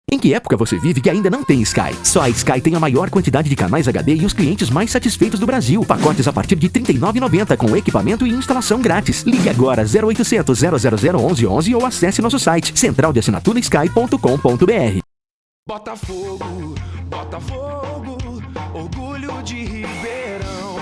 Em que época você vive que ainda não tem Sky? Só a Sky tem a maior quantidade de canais HD e os clientes mais satisfeitos do Brasil. Pacotes a partir de R$ 39,90 com equipamento e instalação grátis. Ligue agora 0800 000 1111 ou acesse nosso site centraldeassinaturas.sky.com.br. Botafogo, Botafogo, orgulho de Ribeirão.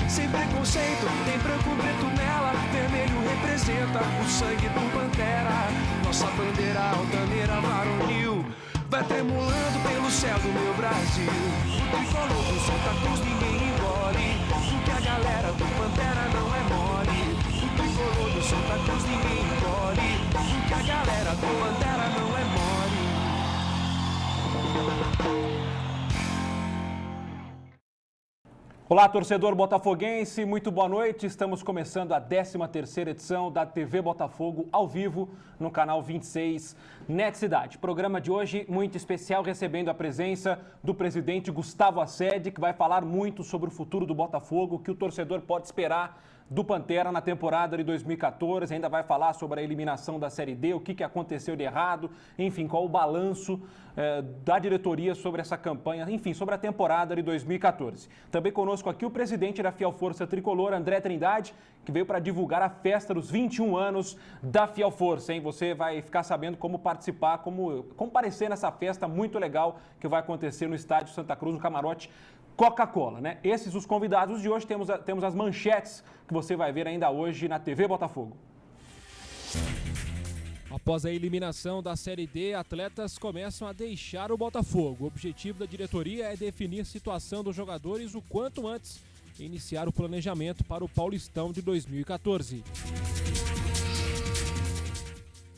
Sem preconceito, tem branco, preto nela. Vermelho representa o sangue do Pantera. Nossa bandeira altaneira varonil vai tremulando pelo céu do meu Brasil. O tricolor do Santa Cruz ninguém engole, porque a galera do Pantera não é mole. O tricolor do Santa Cruz ninguém engole, porque a galera do Pantera não é mole. Olá, torcedor botafoguense, muito boa noite. Estamos começando a 13ª edição da TV Botafogo ao vivo no canal 26 Net Cidade. Programa de hoje muito especial, recebendo a presença do presidente Gustavo Assede, que vai falar muito sobre o futuro do Botafogo, o que o torcedor pode esperar do Pantera na temporada de 2014, ainda vai falar sobre a eliminação da Série D, o que aconteceu de errado, enfim, qual o balanço da diretoria sobre essa campanha, enfim, sobre a temporada de 2014. Também conosco aqui o presidente da Fiel Força Tricolor, André Trindade, que veio para divulgar a festa dos 21 anos da Fiel Força, hein? Você vai ficar sabendo como participar, como comparecer nessa festa muito legal que vai acontecer no estádio Santa Cruz, no camarote Coca-Cola, né? Esses os convidados de hoje, temos as manchetes que você vai ver ainda hoje na TV Botafogo. Após a eliminação da Série D, atletas começam a deixar o Botafogo. O objetivo da diretoria é definir a situação dos jogadores o quanto antes e iniciar o planejamento para o Paulistão de 2014.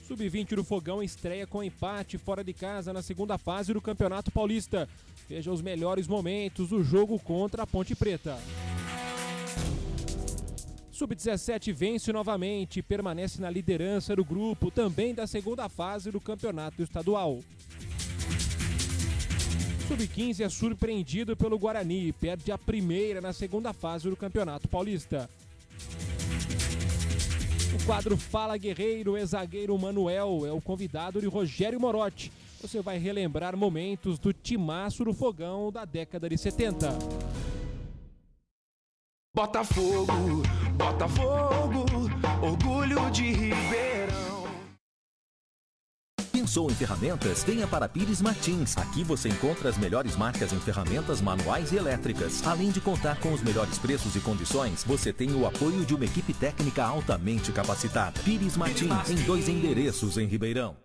Sub-20 do Fogão estreia com empate fora de casa na segunda fase do Campeonato Paulista. Veja os melhores momentos do jogo contra a Ponte Preta. Sub-17 vence novamente e permanece na liderança do grupo, também da segunda fase do Campeonato Estadual. Sub-15 é surpreendido pelo Guarani e perde a primeira na segunda fase do Campeonato Paulista. O quadro Fala Guerreiro, ex-zagueiro Manuel é o convidado de Rogério Morotti. Você vai relembrar momentos do timaço do Fogão da década de 70. Botafogo, Botafogo, orgulho de Ribeirão. Pensou em ferramentas? Venha para Pires Martins. Aqui você encontra as melhores marcas em ferramentas manuais e elétricas. Além de contar com os melhores preços e condições, você tem o apoio de uma equipe técnica altamente capacitada. Pires Martins, em 2 endereços em Ribeirão.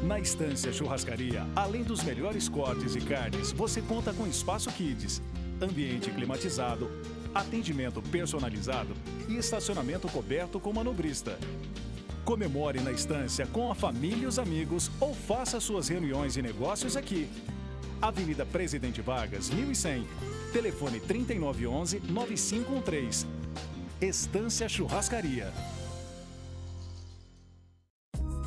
Na Estância Churrascaria, além dos melhores cortes e carnes, você conta com espaço kids, ambiente climatizado, atendimento personalizado e estacionamento coberto com manobrista. Comemore na Estância com a família e os amigos ou faça suas reuniões e negócios aqui. Avenida Presidente Vargas, 1100. Telefone 3911-9513. Estância Churrascaria.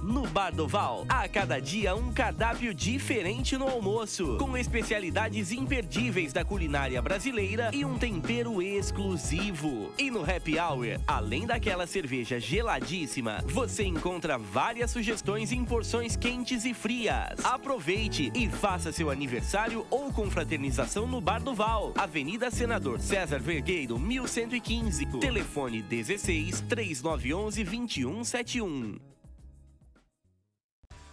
No Bar do Val, a cada dia um cardápio diferente no almoço, com especialidades imperdíveis da culinária brasileira e um tempero exclusivo. E no Happy Hour, além daquela cerveja geladíssima, você encontra várias sugestões em porções quentes e frias. Aproveite e faça seu aniversário ou confraternização no Bar do Val, Avenida Senador César Vergueiro, 1115. Telefone 16 3911 2171.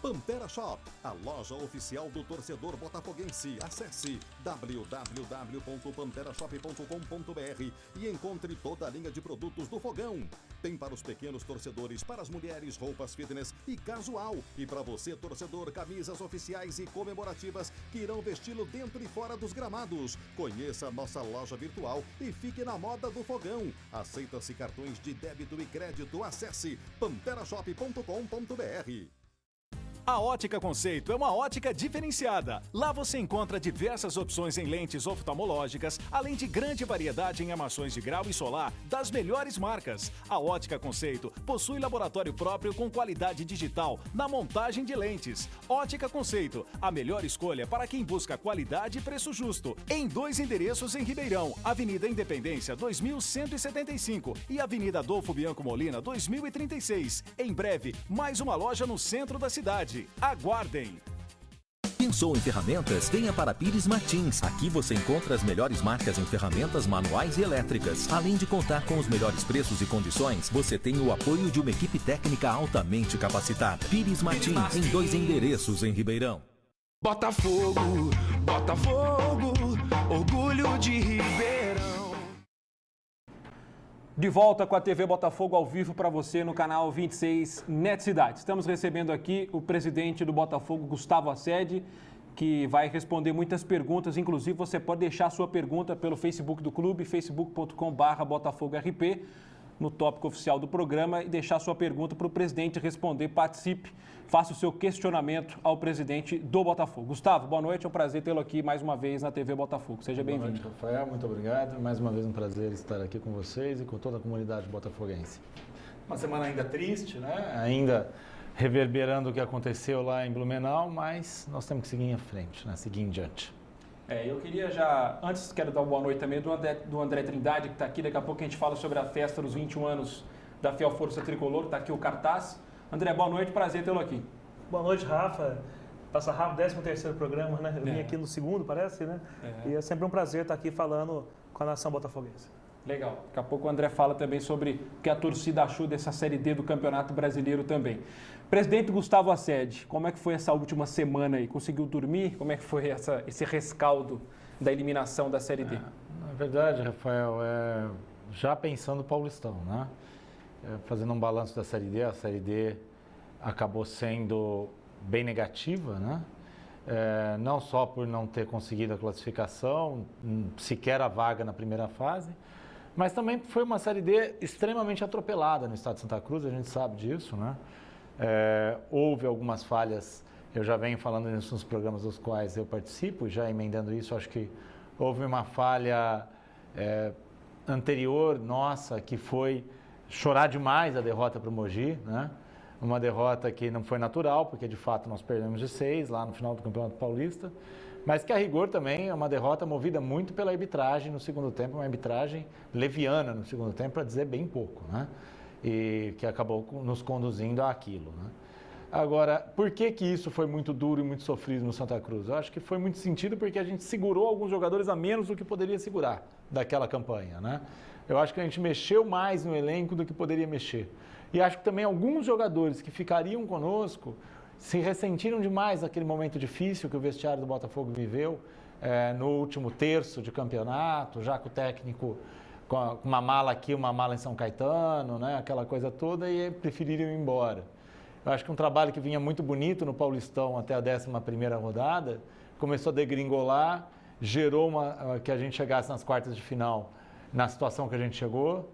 Pantera Shop, a loja oficial do torcedor botafoguense. Acesse www.panterashop.com.br e encontre toda a linha de produtos do Fogão. Tem para os pequenos torcedores, para as mulheres, roupas fitness e casual. E para você, torcedor, camisas oficiais e comemorativas que irão vesti-lo dentro e fora dos gramados. Conheça nossa loja virtual e fique na moda do Fogão. Aceita-se cartões de débito e crédito. Acesse panterashop.com.br. A Ótica Conceito é uma ótica diferenciada. Lá você encontra diversas opções em lentes oftalmológicas, além de grande variedade em armações de grau e solar das melhores marcas. A Ótica Conceito possui laboratório próprio com qualidade digital na montagem de lentes. Ótica Conceito, a melhor escolha para quem busca qualidade e preço justo. Em 2 endereços em Ribeirão, Avenida Independência 2175 e Avenida Adolfo Bianco Molina 2036. Em breve, mais uma loja no centro da cidade. qualidade. Aguardem! Pensou em ferramentas? Venha para Pires Martins. Aqui você encontra as melhores marcas em ferramentas manuais e elétricas. Além de contar com os melhores preços e condições, você tem o apoio de uma equipe técnica altamente capacitada. Pires Martins, em 2 endereços em Ribeirão. Botafogo, Botafogo, orgulho de Ribeirão. De volta com a TV Botafogo ao vivo para você no canal 26 Net Cidade. Estamos recebendo aqui o presidente do Botafogo, Gustavo Assede, que vai responder muitas perguntas. Inclusive, você pode deixar a sua pergunta pelo Facebook do clube, facebook.com/BotafogoRP, no tópico oficial do programa, e deixar a sua pergunta para o presidente responder. Participe, faça o seu questionamento ao presidente do Botafogo. Gustavo, boa noite, é um prazer tê-lo aqui mais uma vez na TV Botafogo. Seja bem-vindo. Boa noite, Rafael, muito obrigado. Mais uma vez um prazer estar aqui com vocês e com toda a comunidade botafoguense. Uma semana ainda triste, né? Ainda reverberando o que aconteceu lá em Blumenau, mas nós temos que seguir em frente, né? Seguir em diante. Eu queria já, antes quero dar uma boa noite também do André Trindade, que está aqui. Daqui a pouco a gente fala sobre a festa dos 21 anos da Fiel Força Tricolor, está aqui o cartaz. André, boa noite, prazer tê-lo aqui. Boa noite, Rafa. Passa rápido, 13º programa, né? Eu vim aqui no segundo, parece, né? E é sempre um prazer estar aqui falando com a nação botafoguense. Legal. Daqui a pouco o André fala também sobre o que a torcida achou dessa Série D do Campeonato Brasileiro também. Presidente Gustavo Assede, como é que foi essa última semana aí? Conseguiu dormir? Como é que foi esse rescaldo da eliminação da Série D? Na verdade, Rafael, já pensando no Paulistão, né? Fazendo um balanço da Série D, a Série D acabou sendo bem negativa, né? Não só por não ter conseguido a classificação, sequer a vaga na primeira fase, mas também foi uma Série D extremamente atropelada no estado de Santa Cruz, a gente sabe disso, né? Houve algumas falhas, eu já venho falando nisso nos programas dos quais eu participo, já emendando isso, acho que houve uma falha anterior nossa, que foi chorar demais a derrota para o Mogi, né? Uma derrota que não foi natural, porque de fato nós perdemos de 6 lá no final do Campeonato Paulista, mas que a rigor também é uma derrota movida muito pela arbitragem no segundo tempo, uma arbitragem leviana no segundo tempo, para dizer bem pouco, né? E que acabou nos conduzindo àquilo, né? Agora, por que isso foi muito duro e muito sofrido no Santa Cruz? Eu acho que foi muito sentido porque a gente segurou alguns jogadores a menos do que poderia segurar daquela campanha, né? Eu acho que a gente mexeu mais no elenco do que poderia mexer. E acho que também alguns jogadores que ficariam conosco se ressentiram demais naquele momento difícil que o vestiário do Botafogo viveu no último terço de campeonato, já com o técnico com uma mala aqui, uma mala em São Caetano, né? Aquela coisa toda, e preferiram ir embora. Eu acho que um trabalho que vinha muito bonito no Paulistão até a 11ª rodada, começou a degringolar, gerou que a gente chegasse nas quartas de final na situação que a gente chegou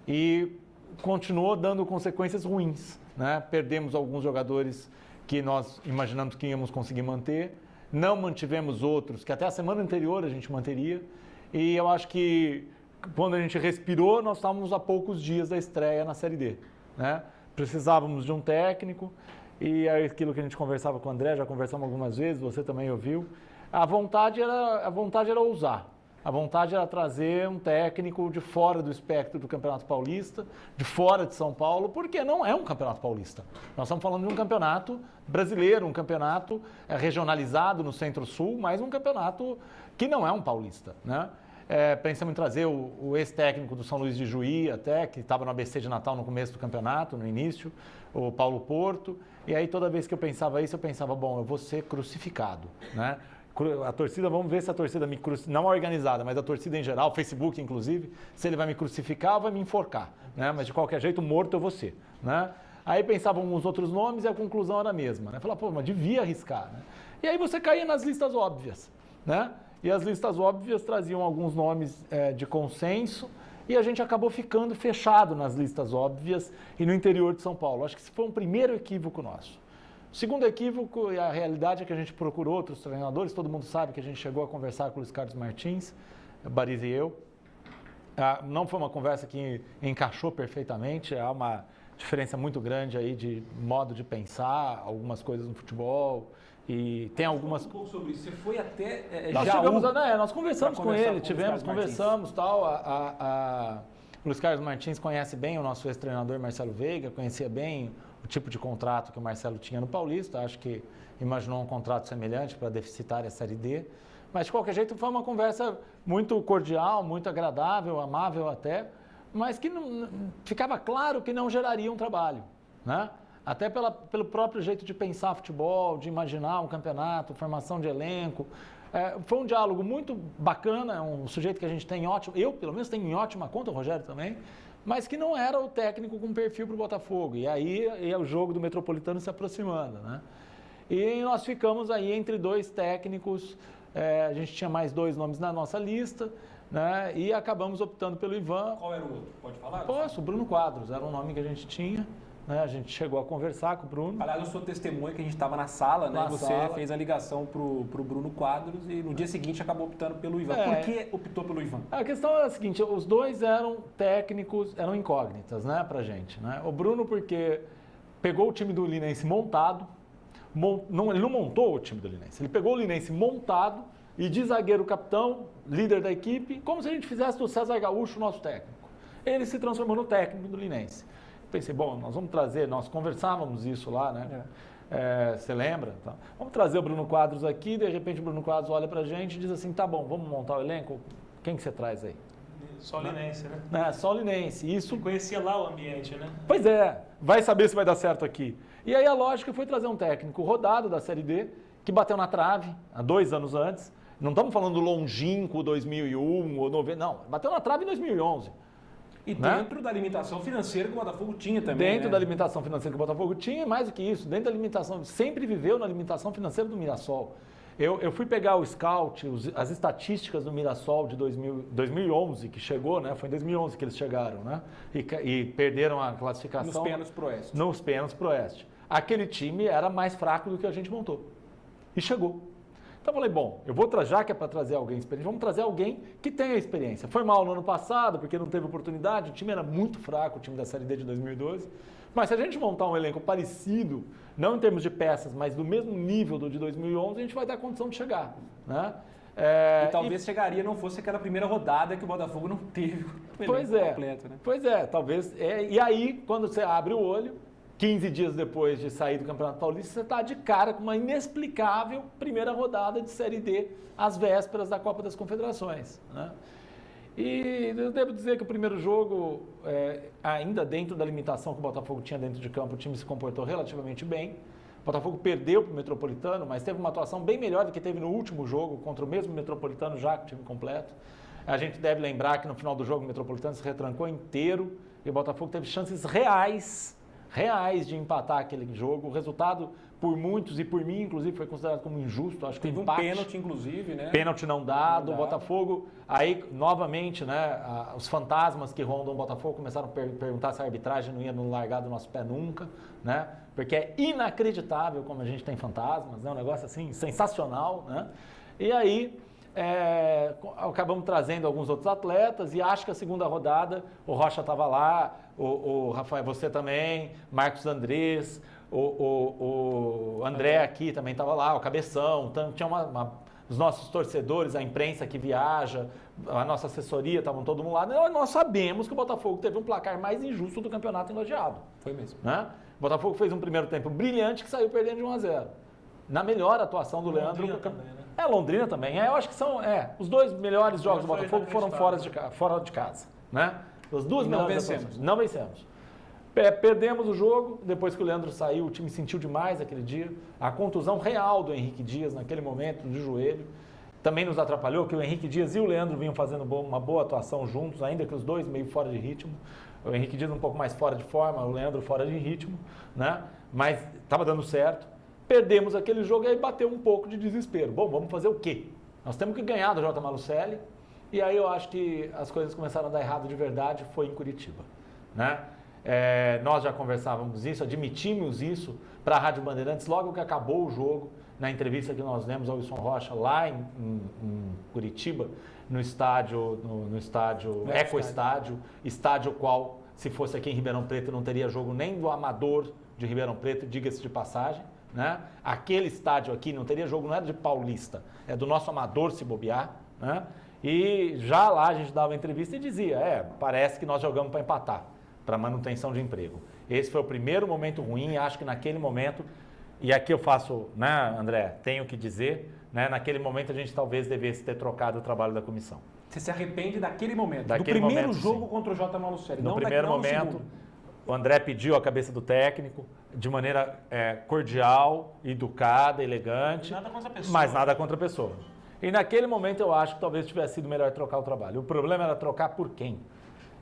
e continuou dando consequências ruins, né? Perdemos alguns jogadores que nós imaginamos que íamos conseguir manter, não mantivemos outros que até a semana anterior a gente manteria, e eu acho que quando a gente respirou, nós estávamos a poucos dias da estreia na Série D, né? Precisávamos de um técnico, e é aquilo que a gente conversava com o André, já conversamos algumas vezes, você também ouviu, a vontade era ousar. A vontade era trazer um técnico de fora do espectro do Campeonato Paulista, de fora de São Paulo, porque não é um Campeonato Paulista. Nós estamos falando de um campeonato brasileiro, um campeonato regionalizado no Centro-Sul, mas um campeonato que não é um paulista, né? Pensamos em trazer o ex-técnico do São Luís de Juí, até, que estava no ABC de Natal no começo do campeonato, no início, o Paulo Porto. E aí toda vez que eu pensava isso, eu pensava, bom, eu vou ser crucificado, né? A torcida, vamos ver se a torcida me crucifica, não organizada, mas a torcida em geral, o Facebook inclusive, se ele vai me crucificar ou vai me enforcar, né? Mas de qualquer jeito, morto eu vou ser, né? Aí pensavam uns outros nomes e a conclusão era a mesma, né? Falava, pô, mas devia arriscar, né? E aí você caía nas listas óbvias, né? E as listas óbvias traziam alguns nomes de consenso e a gente acabou ficando fechado nas listas óbvias e no interior de São Paulo. Acho que esse foi um primeiro equívoco nosso. O segundo equívoco, e a realidade é que a gente procurou outros treinadores, todo mundo sabe que a gente chegou a conversar com o Luiz Carlos Martins, Bariz e eu. Não foi uma conversa que encaixou perfeitamente, há uma diferença muito grande aí de modo de pensar, algumas coisas no futebol, e tem algumas... Um pouco sobre isso, você foi até nós conversamos com ele, conversamos, tal, o Luiz Carlos Martins conhece bem o nosso ex-treinador Marcelo Veiga, conhecia bem o tipo de contrato que o Marcelo tinha no Paulista, acho que imaginou um contrato semelhante para a deficitária Série D, mas de qualquer jeito foi uma conversa muito cordial, muito agradável, amável até, mas que ficava claro que não geraria um trabalho, né? Até pelo próprio jeito de pensar futebol, de imaginar um campeonato, formação de elenco. Foi um diálogo muito bacana, é um sujeito que a gente tem ótimo, eu pelo menos tenho em ótima conta, o Rogério também, mas que não era o técnico com perfil para o Botafogo. E aí é o jogo do Metropolitano se aproximando, né? E nós ficamos aí entre dois técnicos, a gente tinha mais 2 nomes na nossa lista, né? E acabamos optando pelo Ivan. Qual era o outro? Pode falar? Posso, Bruno Quadros, era um nome que a gente tinha. A gente chegou a conversar com o Bruno. Aliás, eu sou testemunha que a gente estava na sala, né? Na Você sala. fez a ligação pro Bruno Quadros e no dia seguinte acabou optando pelo Ivan. Por que optou pelo Ivan? A questão é a seguinte, os dois eram técnicos, eram incógnitas, né, pra gente, né? O Bruno porque pegou o time do Linense montado, ele não montou o time do Linense, ele pegou o Linense montado e de zagueiro capitão, líder da equipe, como se a gente fizesse do César Gaúcho nosso técnico. Ele se transformou no técnico do Linense. Pensei, bom, nós vamos trazer, nós conversávamos isso lá, né? Você lembra? Então, vamos trazer o Bruno Quadros aqui, de repente o Bruno Quadros olha pra gente e diz assim, tá bom, vamos montar o elenco? Quem que você traz aí? Só Linense, né? Só Linense. Isso... Você conhecia lá o ambiente, né? Pois é, vai saber se vai dar certo aqui. E aí a lógica foi trazer um técnico rodado da Série D, que bateu na trave há 2 anos antes. Não estamos falando do longínquo 2001 ou 90, não, bateu na trave em 2011. E dentro da limitação financeira que o Botafogo tinha também, Dentro da limitação financeira que o Botafogo tinha, mais do que isso, dentro da limitação, sempre viveu na limitação financeira do Mirassol. Eu fui pegar o scout, as estatísticas do Mirassol de 2011, que chegou, né? Foi em 2011 que eles chegaram, né? E perderam a classificação. Nos pênaltis pro Oeste. Nos pênaltis pro Oeste. Aquele time era mais fraco do que a gente montou. E chegou. Então eu falei, bom, eu vou já que é para trazer alguém experiente, vamos trazer alguém que tenha experiência. Foi mal no ano passado, porque não teve oportunidade, o time era muito fraco, o time da Série D de 2012. Mas se a gente montar um elenco parecido, não em termos de peças, mas do mesmo nível do de 2011, a gente vai ter a condição de chegar, né? E talvez chegaria, não fosse aquela primeira rodada que o Botafogo não teve o elenco completo, né? Pois é, talvez. E aí, quando você abre o olho, 15 dias depois de sair do Campeonato Paulista, você está de cara com uma inexplicável primeira rodada de Série D às vésperas da Copa das Confederações, né? E eu devo dizer que o primeiro jogo, ainda dentro da limitação que o Botafogo tinha dentro de campo, o time se comportou relativamente bem. O Botafogo perdeu para o Metropolitano, mas teve uma atuação bem melhor do que teve no último jogo, contra o mesmo Metropolitano, já com o time completo. A gente deve lembrar que no final do jogo o Metropolitano se retrancou inteiro e o Botafogo teve chances reais de empatar aquele jogo. O resultado, por muitos e por mim, inclusive, foi considerado como injusto. Acho que teve empate, um pênalti, inclusive, né? Pênalti não dado. O Botafogo, aí, novamente, né, os fantasmas que rondam o Botafogo começaram a perguntar se a arbitragem não ia nos largar do nosso pé nunca, né? Porque é inacreditável como a gente tem fantasmas, né? Um negócio assim, sensacional, né? E aí... acabamos trazendo alguns outros atletas e acho que a segunda rodada o Rocha estava lá, o Rafael, você também, Marcos Andrés, o André aqui também estava lá, o Cabeção, tinha os nossos torcedores, a imprensa que viaja, a nossa assessoria, estavam todo mundo lá. Nós sabemos que o Botafogo teve um placar mais injusto do campeonato elogiado. Foi mesmo. Né? O Botafogo fez um primeiro tempo brilhante que saiu perdendo de 1-0. Na melhor atuação do Leandro. Também, né? Londrina também. Eu acho que são os 2 melhores jogos do Botafogo foram fora de casa. Né? As 2 melhores atuações. Não vencemos. Perdemos o jogo, depois que o Leandro saiu, o time sentiu demais aquele dia. A contusão real do Henrique Dias naquele momento, de joelho, também nos atrapalhou, que o Henrique Dias e o Leandro vinham fazendo uma boa atuação juntos, ainda que os dois meio fora de ritmo. O Henrique Dias um pouco mais fora de forma, o Leandro fora de ritmo, né? Mas estava dando certo. Perdemos aquele jogo e aí bateu um pouco de desespero. Bom, vamos fazer o quê? Nós temos que ganhar do J. Malucelli. E aí eu acho que as coisas começaram a dar errado de verdade, foi em Curitiba, né? Nós já conversávamos isso, admitimos isso para a Rádio Bandeirantes logo que acabou o jogo, na entrevista que nós demos ao Wilson Rocha lá em Curitiba, no estádio Eco Estádio qual, se fosse aqui em Ribeirão Preto, não teria jogo nem do Amador de Ribeirão Preto, diga-se de passagem, né? Aquele estádio aqui não teria jogo, não é de Paulista, é do nosso Amador se bobear, né? E já lá a gente dava entrevista e dizia, parece que nós jogamos para empatar, para manutenção de emprego. Esse foi o primeiro momento ruim, acho que naquele momento, e aqui eu faço, né, André, tenho que dizer, né, naquele momento a gente talvez devesse ter trocado o trabalho da comissão. Você se arrepende daquele momento, Daquele do primeiro momento, jogo sim. contra o J. Malucelli, No não primeiro não no momento, segundo. o André pediu a cabeça do técnico de maneira cordial, educada, elegante, Nada contra a pessoa. mas nada contra a pessoa. E naquele momento eu acho que talvez tivesse sido melhor trocar o trabalho. O problema era trocar por quem?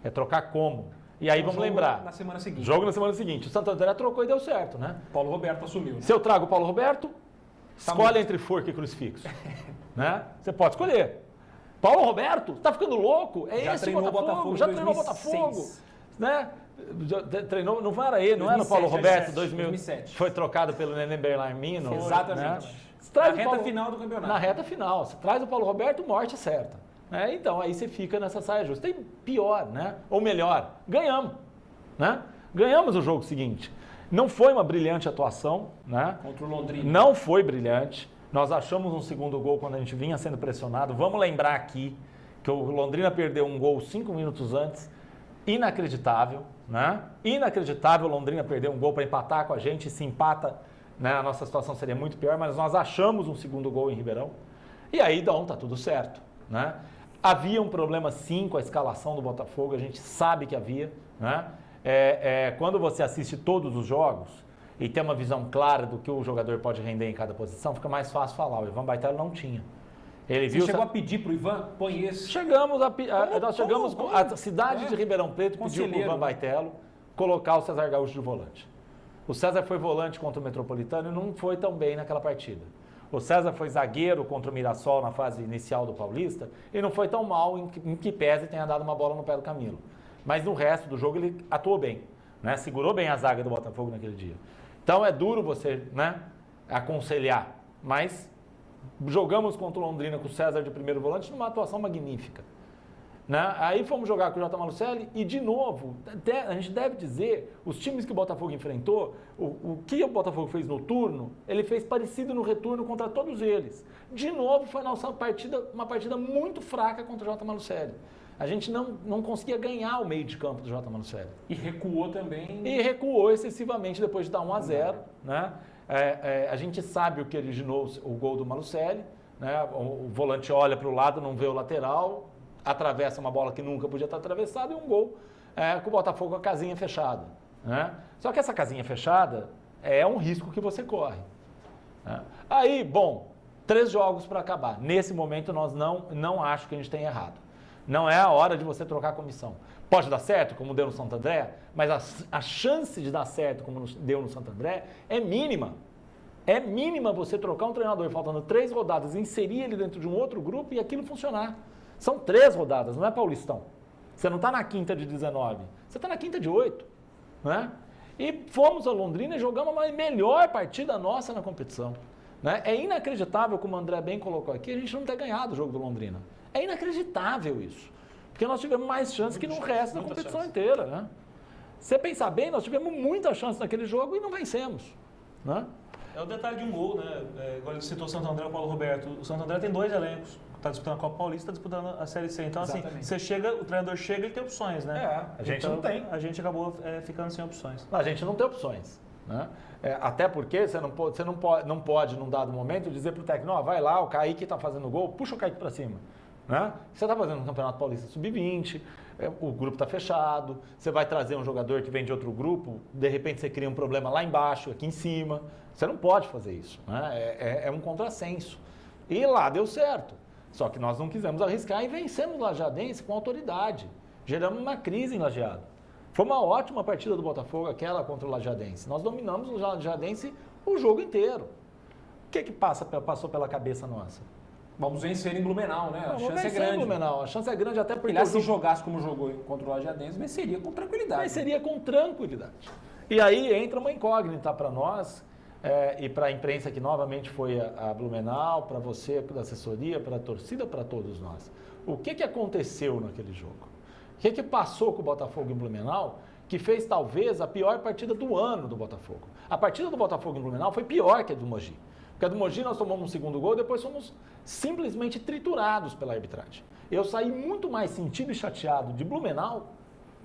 É trocar como? E aí vamos Jogo lembrar. na semana seguinte. Jogo na semana seguinte. O Santo André trocou e deu certo, né? Paulo Roberto assumiu. Né? Se eu trago o Paulo Roberto, escolhe muito. entre forca e crucifixo. Né? Você pode escolher. Paulo Roberto, você tá ficando louco? É Já esse treinou o Botafogo. Botafogo Já em treinou o 2006. Botafogo. Né? Já treinou, não era ele, não era o 2007, Paulo Roberto, 2007. Foi trocado pelo Nenê Berlarmino. Exatamente. Né? Você traz Na o reta final do campeonato. Na reta final. Você traz o Paulo Roberto, morte certa. Né? Então, aí você fica nessa saia justa. Tem pior, né? Ou melhor, ganhamos. Né? Ganhamos o jogo seguinte. Não foi uma brilhante atuação, né? Contra o Londrina. Não foi brilhante. Nós achamos um segundo gol quando a gente vinha sendo pressionado. Vamos lembrar aqui que o Londrina perdeu um gol 5 minutos antes. Inacreditável, né? Inacreditável o Londrina perder um gol para empatar com a gente. Se empata, né, a nossa situação seria muito pior, mas nós achamos um segundo gol em Ribeirão. E aí, tá tudo certo, né? Havia um problema sim com a escalação do Botafogo, a gente sabe que havia, né? Quando você assiste todos os jogos e tem uma visão clara do que o jogador pode render em cada posição, fica mais fácil falar. O Ivan Baitello não tinha. Ele Você chegou a pedir pro Ivan, põe esse. Nós chegamos, a cidade de Ribeirão Preto pediu para o Ivan Conselheiro. Baitello colocar o César Gaúcho de volante. O César foi volante contra o Metropolitano e não foi tão bem naquela partida. O César foi zagueiro contra o Mirassol na fase inicial do Paulista e não foi tão mal em que pese tenha dado uma bola no pé do Camilo. Mas no resto do jogo ele atuou bem, né? Segurou bem a zaga do Botafogo naquele dia. Então é duro você, né, aconselhar, mas jogamos contra o Londrina com o César de primeiro volante numa atuação magnífica. Né? Aí fomos jogar com o J. Malucelli e, de novo, a gente deve dizer, os times que o Botafogo enfrentou, o que o Botafogo fez no turno, ele fez parecido no retorno contra todos eles. De novo, foi nossa uma partida muito fraca contra o J. Malucelli. A gente não conseguia ganhar o meio de campo do J. Malucelli. E recuou também. E recuou excessivamente depois de dar 1-0. Né? A gente sabe o que originou o gol do Malucelli. Né? O volante olha para o lado, não vê o lateral, atravessa uma bola que nunca podia estar atravessada e um gol com o Botafogo com a casinha fechada. Né? Só que essa casinha fechada é um risco que você corre. Né? Aí, bom, 3 jogos para acabar. Nesse momento, nós não acho que a gente tenha errado. Não é a hora de você trocar a comissão. Pode dar certo, como deu no Santo André, mas a chance de dar certo, como deu no Santo André, é mínima. É mínima você trocar um treinador faltando 3 rodadas, inserir ele dentro de um outro grupo e aquilo funcionar. São 3 rodadas, não é Paulistão. Você não está na quinta de 19, você está na quinta de 8. Né? E fomos a Londrina e jogamos a melhor partida nossa na competição. Né? É inacreditável, como o André bem colocou aqui, a gente não ter ganhado o jogo do Londrina. É inacreditável isso. Porque nós tivemos mais chance que no resto da competição inteira. Né? Se você pensar bem, nós tivemos muita chance naquele jogo e não vencemos. Né? É o detalhe de um gol, né? Agora ele citou o Santo André e o Paulo Roberto. O Santo André tem 2 elencos. Está disputando a Copa Paulista, está disputando a Série C. Então, Exatamente. assim, o treinador chega e tem opções, né? A gente então, não tem. A gente acabou ficando sem opções. A gente não tem opções. Né? Até porque você não pode, num dado momento, dizer para o técnico, vai lá, o Kaique está fazendo gol, puxa o Kaique para cima. Né? Você está fazendo um Campeonato Paulista Sub-20, o grupo está fechado, você vai trazer um jogador que vem de outro grupo, de repente você cria um problema lá embaixo, aqui em cima. Você não pode fazer isso. Né? É um contrassenso. E lá deu certo. Só que nós não quisemos arriscar e vencemos o Lajeadense com autoridade. Geramos uma crise em Lajeado. Foi uma ótima partida do Botafogo, aquela contra o Lajeadense. Nós dominamos o Lajeadense o jogo inteiro. O que passou pela cabeça nossa? Vamos vencer em Blumenau, né? A chance é Em grande. Blumenau. A chance é grande até porque... Aliás, se jogasse como jogou contra o Lajeadense, venceria com tranquilidade. Venceria com tranquilidade. E aí entra uma incógnita para nós e para a imprensa que novamente foi a Blumenau, para você, da assessoria, para a torcida, para todos nós. O que aconteceu naquele jogo? O que passou com o Botafogo em Blumenau que fez talvez a pior partida do ano do Botafogo? A partida do Botafogo em Blumenau foi pior que a do Mogi. Porque a do Mogi nós tomamos um segundo gol e depois fomos simplesmente triturados pela arbitragem. Eu saí muito mais sentido e chateado de Blumenau,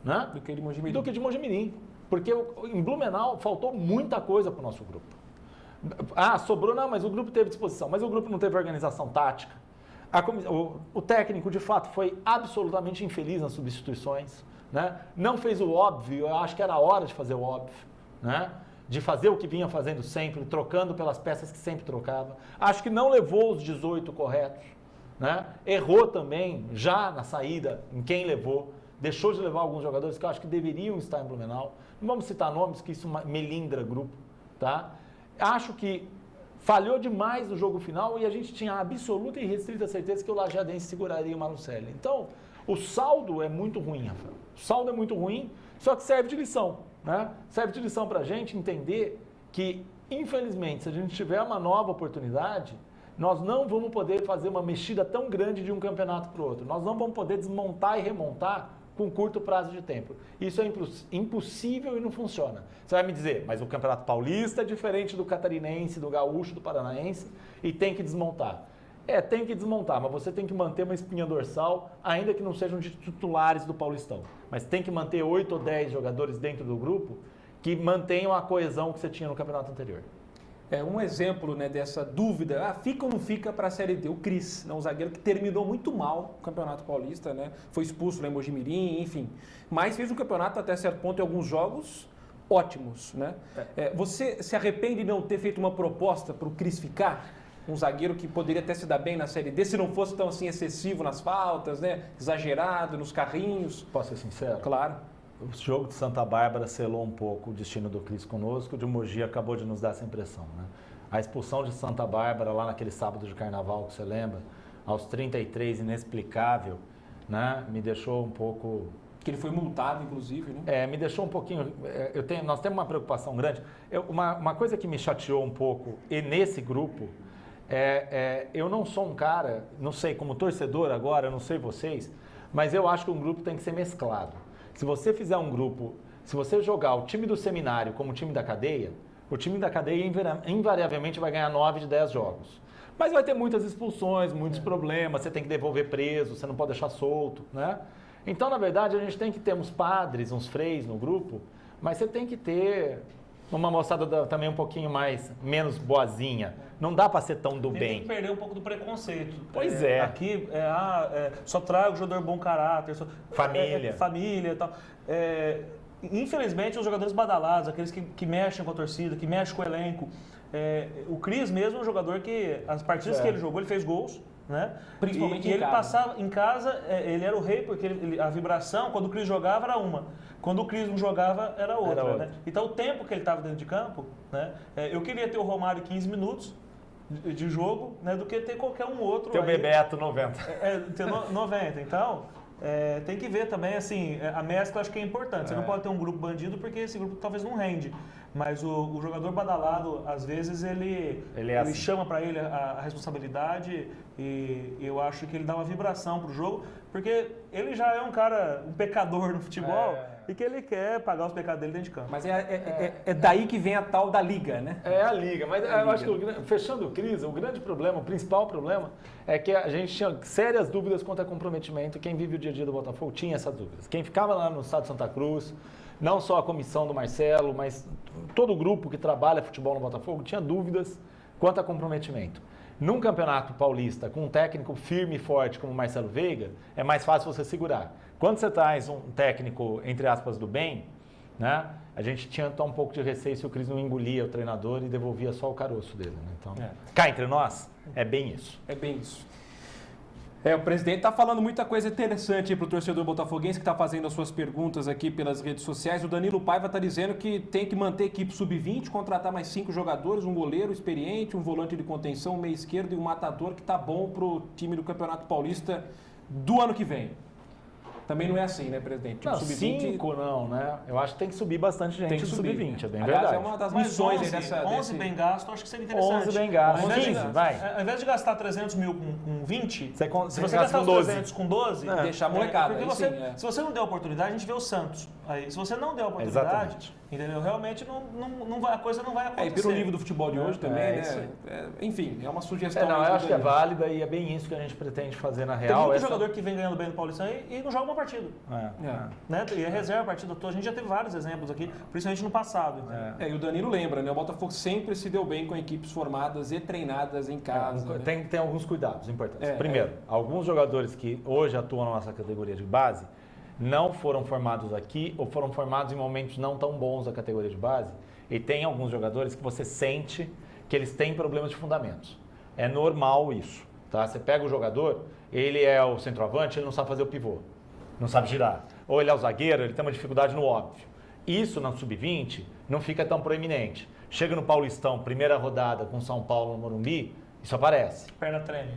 né, do que de Mogi Mirim. do que de Mogi Mirim. Porque em Blumenau faltou muita coisa para o nosso grupo. Sobrou, não, mas o grupo teve disposição, mas o grupo não teve organização tática. O técnico, de fato, foi absolutamente infeliz nas substituições, né? Não fez o óbvio, eu acho que era a hora de fazer o óbvio, né? De fazer o que vinha fazendo sempre, trocando pelas peças que sempre trocava. Acho que não levou os 18 corretos, né? Errou também, já na saída, em quem levou. Deixou de levar alguns jogadores que eu acho que deveriam estar em Blumenau. Não vamos citar nomes, que isso melindra grupo, tá? Acho que falhou demais no jogo final e a gente tinha absoluta e restrita certeza que o Lajadense seguraria o Malucelli. Então, o saldo é muito ruim, Rafael. O saldo é muito ruim, só que serve de lição, né? Serve de lição para a gente entender que, infelizmente, se a gente tiver uma nova oportunidade, nós não vamos poder fazer uma mexida tão grande de um campeonato para o outro. Nós não vamos poder desmontar e remontar com curto prazo de tempo. Isso é impossível e não funciona. Você vai me dizer, mas o Campeonato Paulista é diferente do catarinense, do gaúcho, do paranaense e tem que desmontar. Tem que desmontar, mas você tem que manter uma espinha dorsal, ainda que não sejam de titulares do Paulistão. Mas tem que manter 8 ou 10 jogadores dentro do grupo que mantenham a coesão que você tinha no campeonato anterior. Um exemplo, né, dessa dúvida, fica ou não fica para a Série D? O Cris, né, um zagueiro que terminou muito mal o Campeonato Paulista, né, foi expulso lá em Mojimirim, enfim. Mas fez um campeonato até certo ponto em alguns jogos ótimos, né? Você se arrepende de não ter feito uma proposta para o Cris ficar? Um zagueiro que poderia até se dar bem na Série D, se não fosse tão assim excessivo nas faltas, né, exagerado nos carrinhos. Posso ser sincero? Claro. O jogo de Santa Bárbara selou um pouco o destino do Cris conosco, o de Mogi acabou de nos dar essa impressão, né? A expulsão de Santa Bárbara lá naquele sábado de carnaval, que você lembra, aos 33, inexplicável, né? Me deixou um pouco... Que ele foi multado, inclusive, né? Me deixou um pouquinho... Nós temos uma preocupação grande. Uma coisa que me chateou um pouco, e nesse grupo, eu não sou um cara, não sei, como torcedor agora, não sei vocês, mas eu acho que um grupo tem que ser mesclado. Se você fizer um grupo, se você jogar o time do seminário como o time da cadeia, o time da cadeia invariavelmente vai ganhar 9 de 10 jogos. Mas vai ter muitas expulsões, muitos problemas, você tem que devolver preso, você não pode deixar solto, né? Então, na verdade, a gente tem que ter uns padres, uns freis no grupo, mas você tem que ter uma moçada também um pouquinho menos boazinha. Não dá para ser tão do bem. Tem que perder um pouco do preconceito. Pois é. Aqui, só trago jogador bom caráter. Família. Família e tal. Infelizmente, os jogadores badalados, aqueles que mexem com a torcida, que mexem com o elenco. O Cris mesmo é um jogador que, as partidas que ele jogou, ele fez gols. Né? Principalmente e ele passava em casa, ele era o rei, porque a vibração, quando o Cris jogava, era uma. Quando o Cris não jogava, era outra. Né? Então, o tempo que ele estava dentro de campo, né? Eu queria ter o Romário 15 minutos de jogo, né? Do que ter qualquer um outro. Ter o Bebeto 90. Ter 90. Então, tem que ver também, assim, a mescla acho que é importante. Você não pode ter um grupo bandido, porque esse grupo talvez não rende. Mas o jogador badalado, às vezes, ele assim. Chama para ele a responsabilidade e eu acho que ele dá uma vibração pro jogo, porque ele já é um cara, um pecador no futebol e que ele quer pagar os pecados dele dentro de campo. Mas é daí que vem a tal da liga, né? É a liga, mas eu acho que, fechando o Cris, o grande problema, o principal problema, é que a gente tinha sérias dúvidas quanto a comprometimento. Quem vive o dia a dia do Botafogo tinha essas dúvidas. Quem ficava lá no estado de Santa Cruz, não só a comissão do Marcelo, mas todo o grupo que trabalha futebol no Botafogo tinha dúvidas quanto a comprometimento. Num campeonato paulista, com um técnico firme e forte como o Marcelo Veiga, é mais fácil você segurar. Quando você traz um técnico, entre aspas, do bem, né, a gente tinha um pouco de receio se o Cris não engolia o treinador e devolvia só o caroço dele. Né? Então, cá entre nós, é bem isso. É bem isso. O presidente está falando muita coisa interessante para o torcedor botafoguense que está fazendo as suas perguntas aqui pelas redes sociais. O Danilo Paiva está dizendo que tem que manter a equipe sub-20, contratar mais 5 jogadores, um goleiro experiente, um volante de contenção, um meio esquerdo e um matador que está bom para o time do Campeonato Paulista do ano que vem. Também não é assim, né, presidente? Não, 5 não, né? Eu acho que tem que subir bastante gente do sub-20, é bem Aliás, verdade. é uma das missões 11 bem gastos, acho que seria interessante. 11 bem gastos, 15, vai. Ao invés de gastar 300 mil com 20, se você gasta gastar os 300 com 12, deixar a molecada. Se você não der oportunidade, a gente vê o Santos. Aí, se você não der oportunidade, Entendeu? Realmente não vai, a coisa não vai acontecer. E pelo nível do futebol de hoje também, né? Enfim, é uma sugestão. Não, eu acho que é válida e é bem isso que a gente pretende fazer na real. Tem muito jogador que vem ganhando bem no Paulistão e não joga uma partida. Né? E é reserva a partida toda. A gente já teve vários exemplos aqui, principalmente no passado. E o Danilo lembra, né? O Botafogo sempre se deu bem com equipes formadas e treinadas em casa. Tem alguns cuidados importantes. Primeiro, alguns jogadores que hoje atuam na nossa categoria de base não foram formados aqui ou foram formados em momentos não tão bons da categoria de base. E tem alguns jogadores que você sente que eles têm problemas de fundamentos. É normal isso, tá? Você pega o jogador, ele é o centroavante, ele não sabe fazer o pivô, não sabe girar. Ou ele é o zagueiro, ele tem uma dificuldade no óbvio. Isso na sub-20 não fica tão proeminente. Chega no Paulistão, primeira rodada com São Paulo no Morumbi, isso aparece.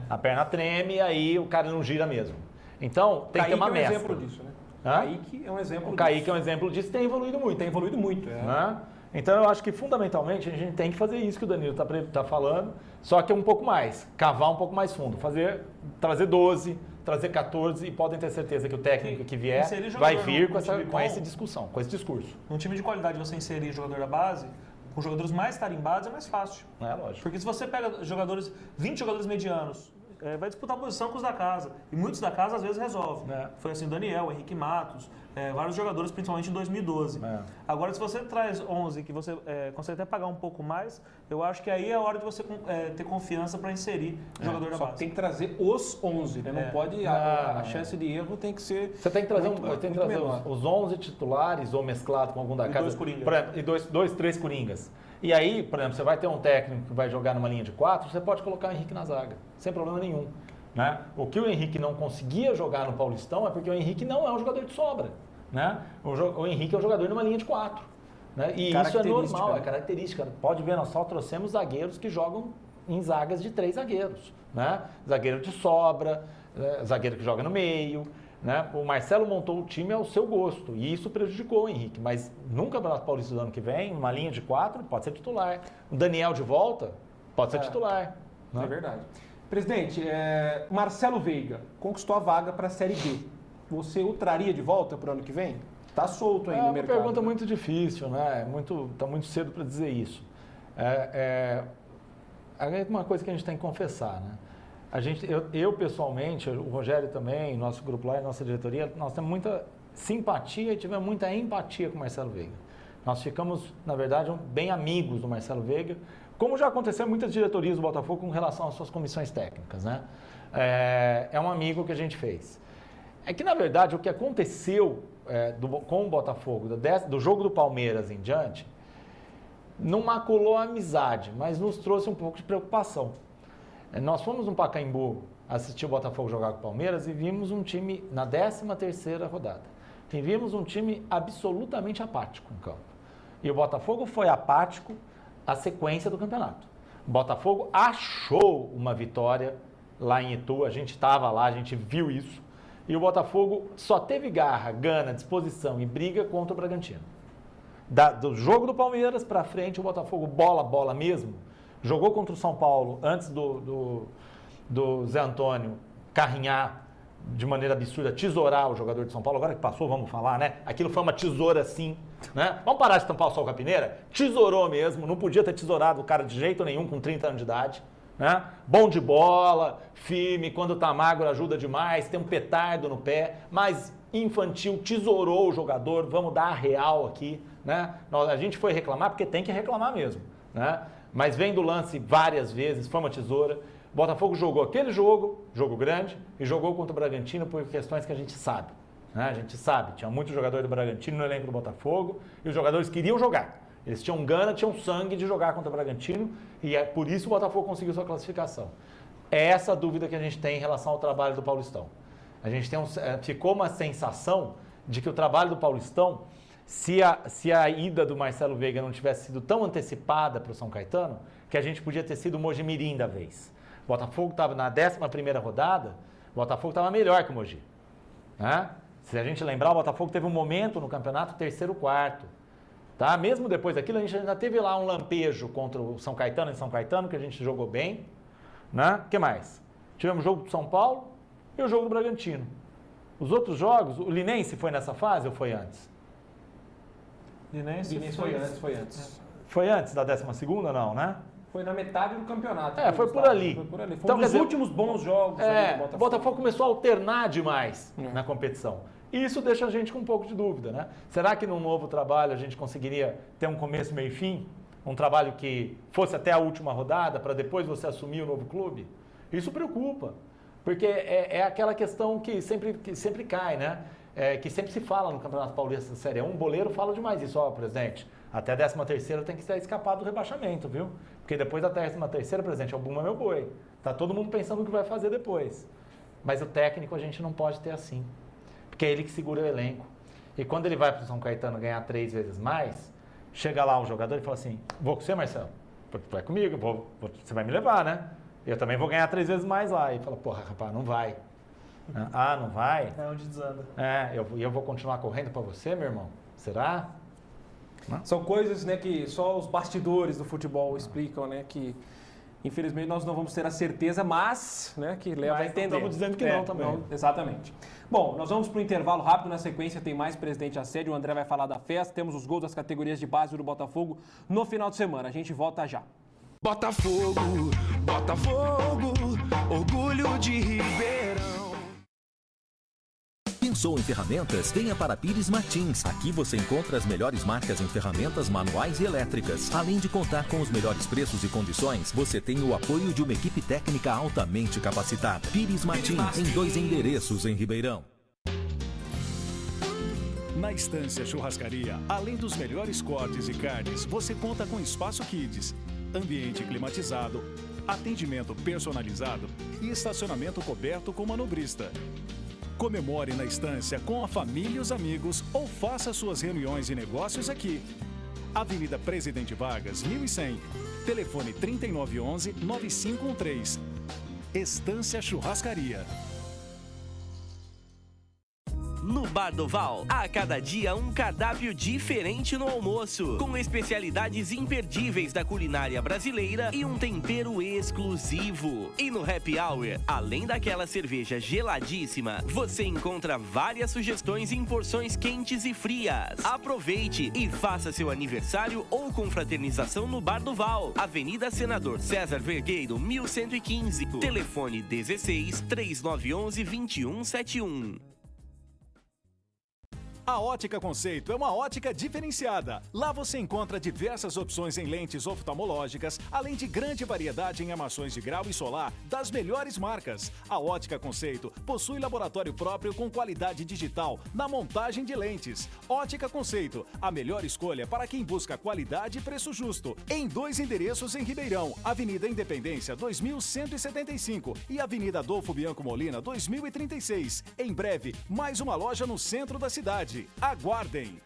A perna treme e aí o cara não gira mesmo. Então, tem que ter uma mescla. Kaique é um exemplo disso, né? Kaique é um exemplo disso. O Kaique é um exemplo disso, tem evoluído muito. Né? Então, eu acho que fundamentalmente a gente tem que fazer isso que o Danilo está falando, só que um pouco mais, cavar um pouco mais fundo, trazer 12, trazer 14 e podem ter certeza que o técnico que vier vai vir com essa discussão, com esse discurso. Um time de qualidade, você inserir jogador da base, com jogadores mais tarimbados é mais fácil. É lógico. Porque se você pega 20 jogadores medianos, vai disputar a posição com os da casa. E muitos da casa às vezes resolvem. Foi assim o Daniel, o Henrique Matos, vários jogadores, principalmente em 2012. Agora, se você traz 11 que você consegue até pagar um pouco mais, eu acho que aí é a hora de você ter confiança para inserir o jogador da base. Tem que trazer os 11, né? Não pode, a chance de erro tem que ser. Você tem que trazer, os 11 titulares ou mesclado com algum da casa. E dois, três coringas. E aí, por exemplo, você vai ter um técnico que vai jogar numa linha de 4, você pode colocar o Henrique na zaga, sem problema nenhum. Né? O que o Henrique não conseguia jogar no Paulistão é porque o Henrique não é um jogador de sobra. Né? O Henrique é um jogador numa linha de 4. Né? E isso é normal, é característica. Pode ver, nós só trouxemos zagueiros que jogam em zagas de 3 zagueiros. Né? Zagueiro de sobra, zagueiro que joga no meio. Né? O Marcelo montou o time ao seu gosto e isso prejudicou o Henrique, mas no Campeonato Paulista do ano que vem, uma linha de 4, pode ser titular. O Daniel de volta, pode ser titular. Né? É verdade. Presidente, Marcelo Veiga conquistou a vaga para a Série B. Você o traria de volta para o ano que vem? Está solto aí no mercado. É uma pergunta muito difícil, né? Está muito cedo para dizer isso. É uma coisa que a gente tem que confessar, né? Eu pessoalmente, o Rogério também, nosso grupo lá, nossa diretoria, nós temos muita simpatia e tivemos muita empatia com o Marcelo Veiga. Nós ficamos, na verdade, bem amigos do Marcelo Veiga, como já aconteceu em muitas diretorias do Botafogo com relação às suas comissões técnicas, né? É um amigo que a gente fez. É que, na verdade, o que aconteceu com o Botafogo, do jogo do Palmeiras em diante, não maculou a amizade, mas nos trouxe um pouco de preocupação. Nós fomos no Pacaembu assistir o Botafogo jogar com o Palmeiras e vimos um time na 13ª rodada. E vimos um time absolutamente apático em campo. E o Botafogo foi apático a sequência do campeonato. O Botafogo achou uma vitória lá em Itu, a gente estava lá, a gente viu isso. E o Botafogo só teve garra, gana, disposição e briga contra o Bragantino. Do jogo do Palmeiras para frente, o Botafogo bola mesmo. Jogou contra o São Paulo antes do Zé Antônio carrinhar de maneira absurda, tesourar o jogador de São Paulo. Agora que passou, vamos falar, né? Aquilo foi uma tesoura sim, né? Vamos parar de tampar o sol com a peneira? Tesourou mesmo, não podia ter tesourado o cara de jeito nenhum com 30 anos de idade. Né? Bom de bola, firme, quando tá magro ajuda demais, tem um petardo no pé, mas infantil, tesourou o jogador, vamos dar a real aqui. Né? A gente foi reclamar porque tem que reclamar mesmo. Né? Mas vem do lance várias vezes, foi uma tesoura. Botafogo jogou aquele jogo grande, e jogou contra o Bragantino por questões que a gente sabe. Né? A gente sabe, tinha muito jogador do Bragantino no elenco do Botafogo, e os jogadores queriam jogar. Eles tinham gana, tinham sangue de jogar contra o Bragantino, e é por isso o Botafogo conseguiu sua classificação. É essa a dúvida que a gente tem em relação ao trabalho do Paulistão. A gente ficou uma sensação de que o trabalho do Paulistão, se a ida do Marcelo Veiga não tivesse sido tão antecipada para o São Caetano, que a gente podia ter sido o Mojimirim da vez. O Botafogo estava na 11ª rodada, o Botafogo estava melhor que o Mogi. Né? Se a gente lembrar, o Botafogo teve um momento no campeonato, 3º, 4º. Tá? Mesmo depois daquilo, a gente ainda teve lá um lampejo contra o São Caetano em São Caetano, que a gente jogou bem. Né? O que mais? Tivemos o jogo do São Paulo e o jogo do Bragantino. Os outros jogos, o Linense foi nessa fase ou foi antes? Fluminense foi antes. Foi antes da 12ª, não, né? Foi na metade do campeonato. Foi por ali. Foi Então, um dos últimos bons jogos o Botafogo começou a alternar demais na competição. E isso deixa a gente com um pouco de dúvida, né? Será que num novo trabalho a gente conseguiria ter um começo, meio e fim? Um trabalho que fosse até a última rodada, para depois você assumir o novo clube? Isso preocupa, porque é aquela questão que sempre cai, né? Que sempre se fala no Campeonato Paulista da Série 1, um boleiro fala demais isso, presidente, até a 13ª tem que ser escapado do rebaixamento, viu? Porque depois da 13ª, presidente, o Buma é meu boi. Tá todo mundo pensando o que vai fazer depois. Mas o técnico a gente não pode ter assim, porque é ele que segura o elenco. E quando ele vai para o São Caetano ganhar 3 vezes mais, chega lá um jogador e fala assim, vou com você, Marcelo? Vai comigo, você vai me levar, né? Eu também vou ganhar 3 vezes mais lá. E fala, porra, rapaz, não vai. Ah, não vai? É onde desanda. Eu vou continuar correndo para você, meu irmão? Será? Não? São coisas, né, que só os bastidores do futebol explicam, né, que infelizmente nós não vamos ter a certeza, mas, né, que leva a entender. Estamos dizendo que não também. Não, exatamente. Bom, nós vamos para o intervalo rápido, na sequência tem mais Presidente Assédio, o André vai falar da festa, temos os gols das categorias de base do Botafogo no final de semana, a gente volta já. Botafogo, Botafogo, orgulho de Ribeirão. Pensou em ferramentas? Venha para Pires Martins. Aqui você encontra as melhores marcas em ferramentas manuais e elétricas. Além de contar com os melhores preços e condições, você tem o apoio de uma equipe técnica altamente capacitada. Pires Martins, em 2 endereços em Ribeirão. Na Estância Churrascaria, além dos melhores cortes e carnes, você conta com espaço kids, ambiente climatizado, atendimento personalizado e estacionamento coberto com manobrista. Comemore na Estância com a família e os amigos ou faça suas reuniões e negócios aqui. Avenida Presidente Vargas, 1100. Telefone 3911-9513. Estância Churrascaria. No Bar do Val, a cada dia um cardápio diferente no almoço, com especialidades imperdíveis da culinária brasileira e um tempero exclusivo. E no Happy Hour, além daquela cerveja geladíssima, você encontra várias sugestões em porções quentes e frias. Aproveite e faça seu aniversário ou confraternização no Bar do Val, Avenida Senador César Vergueiro, 1115. Telefone 16 3911 2171. A Ótica Conceito é uma ótica diferenciada. Lá você encontra diversas opções em lentes oftalmológicas, além de grande variedade em armações de grau e solar das melhores marcas. A Ótica Conceito possui laboratório próprio com qualidade digital na montagem de lentes. Ótica Conceito, a melhor escolha para quem busca qualidade e preço justo. Em 2 endereços em Ribeirão, Avenida Independência 2175 e Avenida Adolfo Bianco Molina 2036. Em breve, mais uma loja no centro da cidade. Aguardem!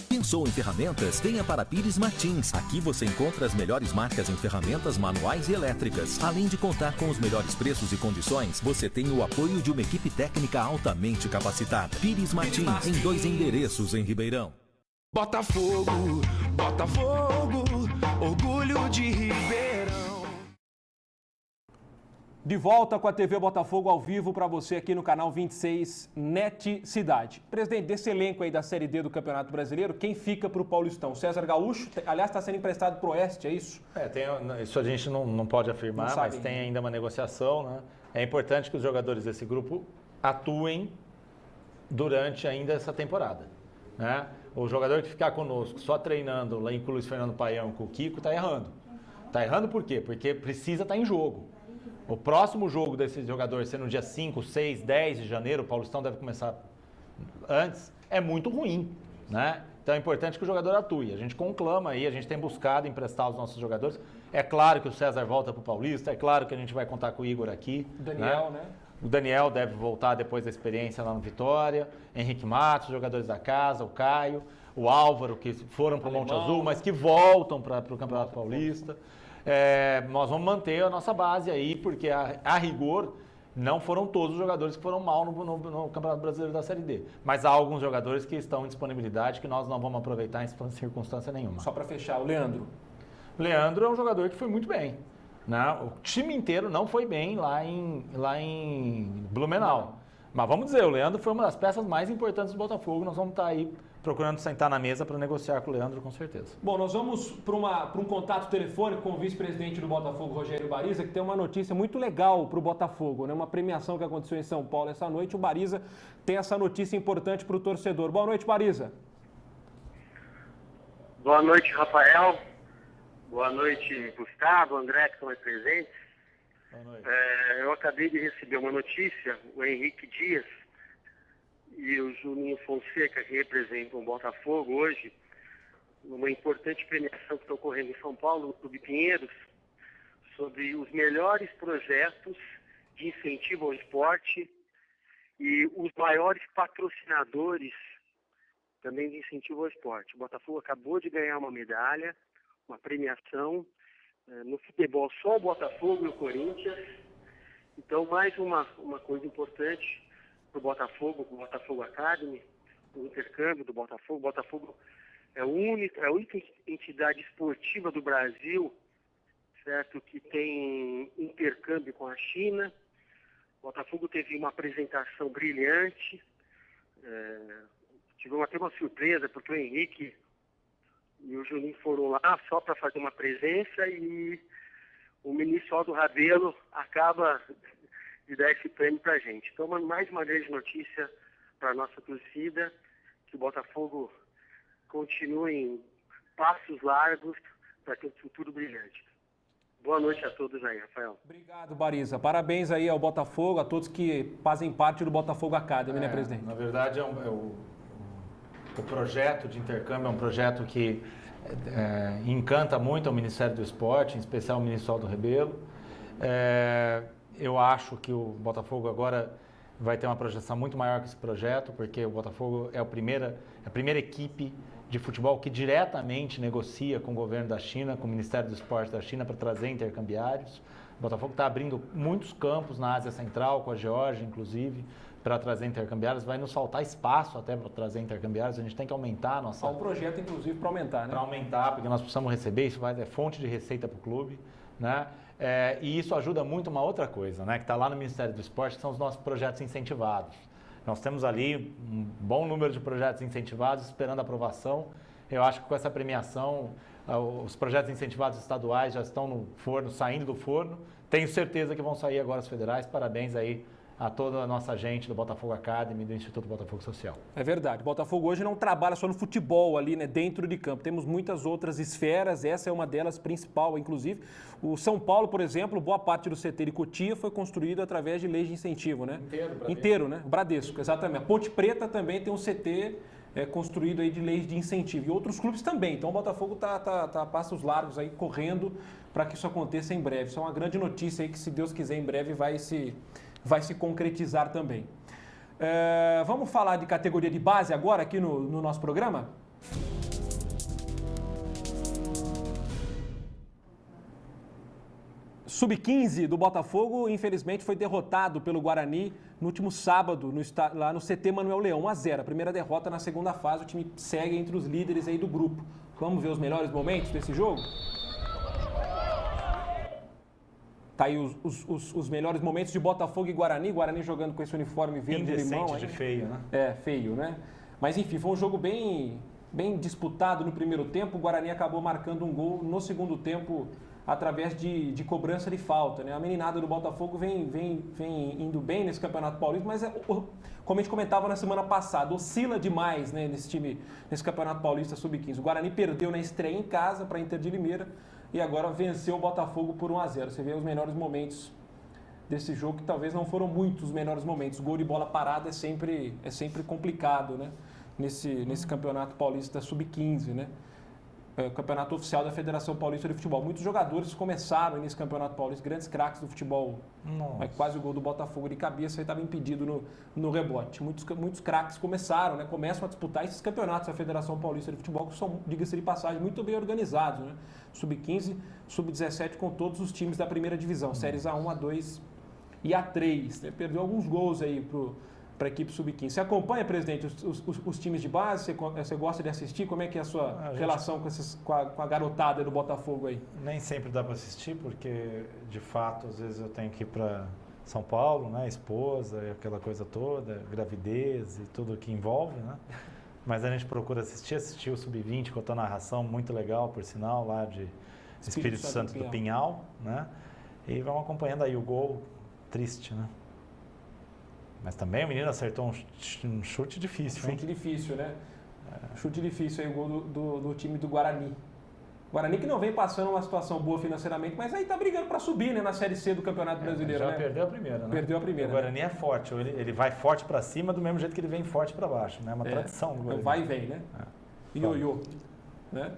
Pensou em ferramentas? Venha para Pires Martins. Aqui você encontra as melhores marcas em ferramentas manuais e elétricas. Além de contar com os melhores preços e condições, você tem o apoio de uma equipe técnica altamente capacitada. Pires Martins, em 2 endereços em Ribeirão. Botafogo, Botafogo, orgulho de Ribeirão. De volta com a TV Botafogo ao vivo para você aqui no canal 26 NET Cidade. Presidente, desse elenco aí da Série D do Campeonato Brasileiro, quem fica para o Paulistão? César Gaúcho, aliás, está sendo emprestado para o Oeste, é isso? Isso a gente não pode afirmar, mas tem ainda uma negociação, né? É importante que os jogadores desse grupo atuem durante ainda essa temporada, né? O jogador que ficar conosco só treinando lá com o Luiz Fernando Paião, com o Kiko, está errando. Está errando por quê? Porque precisa estar em jogo. O próximo jogo desse jogador ser no dia 5, 6, 10 de janeiro, o Paulistão deve começar antes, é muito ruim, né? Então é importante que o jogador atue. A gente conclama aí, a gente tem buscado emprestar os nossos jogadores. É claro que o César volta para o Paulista, é claro que a gente vai contar com o Igor aqui. O Daniel, né? O Daniel deve voltar depois da experiência lá no Vitória. Henrique Matos, jogadores da casa, o Caio, o Álvaro, que foram para o Monte Azul, mas que voltam para o Campeonato Paulista. Nós vamos manter a nossa base aí, porque a rigor não foram todos os jogadores que foram mal no Campeonato Brasileiro da Série D. Mas há alguns jogadores que estão em disponibilidade que nós não vamos aproveitar em circunstância nenhuma. Só para fechar, o Leandro. O Leandro é um jogador que foi muito bem, né? O time inteiro não foi bem lá em Blumenau. Mas vamos dizer, o Leandro foi uma das peças mais importantes do Botafogo. Nós vamos estar aí procurando sentar na mesa para negociar com o Leandro, com certeza. Bom, nós vamos para um contato telefônico com o vice-presidente do Botafogo, Rogério Bariza, que tem uma notícia muito legal para o Botafogo, né? Uma premiação que aconteceu em São Paulo essa noite. O Bariza tem essa notícia importante para o torcedor. Boa noite, Bariza. Boa noite, Rafael. Boa noite, Gustavo, André, que estão aí presentes. Boa noite. Eu acabei de receber uma notícia, o Henrique Dias e o Juninho Fonseca, que representam o Botafogo hoje, numa importante premiação que está ocorrendo em São Paulo, no Clube Pinheiros, sobre os melhores projetos de incentivo ao esporte e os maiores patrocinadores também de incentivo ao esporte. O Botafogo acabou de ganhar uma medalha, uma premiação. No futebol, só o Botafogo e o Corinthians. Então, mais uma coisa importante para o Botafogo Academy, o intercâmbio do Botafogo. O Botafogo é a única entidade esportiva do Brasil, certo, que tem intercâmbio com a China. O Botafogo teve uma apresentação brilhante. Tivemos até uma surpresa, porque o Henrique e o Juninho foram lá só para fazer uma presença e o ministro Aldo Rabelo acaba de dar esse prêmio para a gente. Então, mais uma grande notícia para a nossa torcida, que o Botafogo continue em passos largos para ter um futuro brilhante. Boa noite a todos aí, Rafael. Obrigado, Bariza. Parabéns aí ao Botafogo, a todos que fazem parte do Botafogo Academy, né, presidente? Na verdade, o projeto de intercâmbio é um projeto que encanta muito ao Ministério do Esporte, em especial o ministro Aldo Rebelo. Eu acho que o Botafogo agora vai ter uma projeção muito maior que esse projeto, porque o Botafogo é a primeira equipe de futebol que diretamente negocia com o governo da China, com o Ministério do Esporte da China, para trazer intercambiários. O Botafogo está abrindo muitos campos na Ásia Central, com a Geórgia, inclusive, para trazer intercambiários. Vai nos faltar espaço até para trazer intercambiários. A gente tem que aumentar a nossa... Há um projeto, inclusive, para aumentar, né? Para aumentar, porque nós precisamos receber, isso é fonte de receita para o clube, né? E isso ajuda muito uma outra coisa, né? Que está lá no Ministério do Esporte, que são os nossos projetos incentivados. Nós temos ali um bom número de projetos incentivados esperando aprovação. Eu acho que com essa premiação, os projetos incentivados estaduais já estão no forno, saindo do forno. Tenho certeza que vão sair agora os federais. Parabéns aí a toda a nossa gente do Botafogo Academy e do Instituto Botafogo Social. É verdade. O Botafogo hoje não trabalha só no futebol ali, né, dentro de campo. Temos muitas outras esferas, essa é uma delas principal, inclusive. O São Paulo, por exemplo, boa parte do CT de Cotia foi construído através de leis de incentivo, né? Inteiro, né? Bradesco, exatamente. A Ponte Preta também tem um CT construído aí de leis de incentivo. E outros clubes também. Então o Botafogo está a passos largos aí, correndo para que isso aconteça em breve. Isso é uma grande notícia aí que, se Deus quiser, em breve vai se concretizar também. Vamos falar de categoria de base agora aqui no nosso programa? Sub-15 do Botafogo, infelizmente, foi derrotado pelo Guarani no último sábado, lá no CT Manuel Leão, 1-0. A primeira derrota na segunda fase, o time segue entre os líderes aí do grupo. Vamos ver os melhores momentos desse jogo? Tá aí os melhores momentos de Botafogo e Guarani. Guarani jogando com esse uniforme verde e limão. Indecente de feio, né? Feio, né? Mas enfim, foi um jogo bem disputado no primeiro tempo. O Guarani acabou marcando um gol no segundo tempo através de cobrança de falta, né? A meninada do Botafogo vem indo bem nesse Campeonato Paulista, mas como a gente comentava na semana passada, oscila demais, né, nesse Campeonato Paulista Sub-15. O Guarani perdeu na estreia em casa para a Inter de Limeira e agora venceu o Botafogo por 1-0. Você vê os melhores momentos desse jogo, que talvez não foram muitos melhores momentos. Gol de bola parada é sempre complicado, né? Nesse Campeonato Paulista Sub-15, né? O campeonato oficial da Federação Paulista de Futebol. Muitos jogadores começaram nesse Campeonato Paulista, grandes craques do futebol. Quase o gol do Botafogo de cabeça, aí estava impedido no rebote. Muitos craques começaram, né? Começam a disputar esses campeonatos da Federação Paulista de Futebol, que são, diga-se de passagem, muito bem organizados, né? Sub-15, Sub-17 com todos os times da primeira divisão, séries A1, A2 e A3. Né? Perdeu alguns gols aí para a equipe Sub-15. Você acompanha, presidente, os times de base? Você gosta de assistir? Como é que é a sua relação com a garotada do Botafogo aí? Nem sempre dá para assistir, porque, de fato, às vezes eu tenho que ir para São Paulo, né? Esposa e aquela coisa toda, gravidez e tudo que envolve, né? mas a gente procura assistir o Sub-20, com a tua narração muito legal, por sinal, lá de Espírito Santo do Pinhal, né? E vamos acompanhando aí o gol, triste, né? Mas também o menino acertou um chute difícil, hein? Chute difícil, né? Chute difícil aí, o gol do time do Guarani. Guarani que não vem passando uma situação boa financeiramente, mas aí tá brigando para subir, né, na Série C do Campeonato Brasileiro, já né? perdeu a primeira, né? Perdeu a primeira. O Guarani é forte, ele vai forte para cima do mesmo jeito que ele vem forte para baixo, né? Uma tradição do Guarani. Vai e vem, né? Ioiô, né?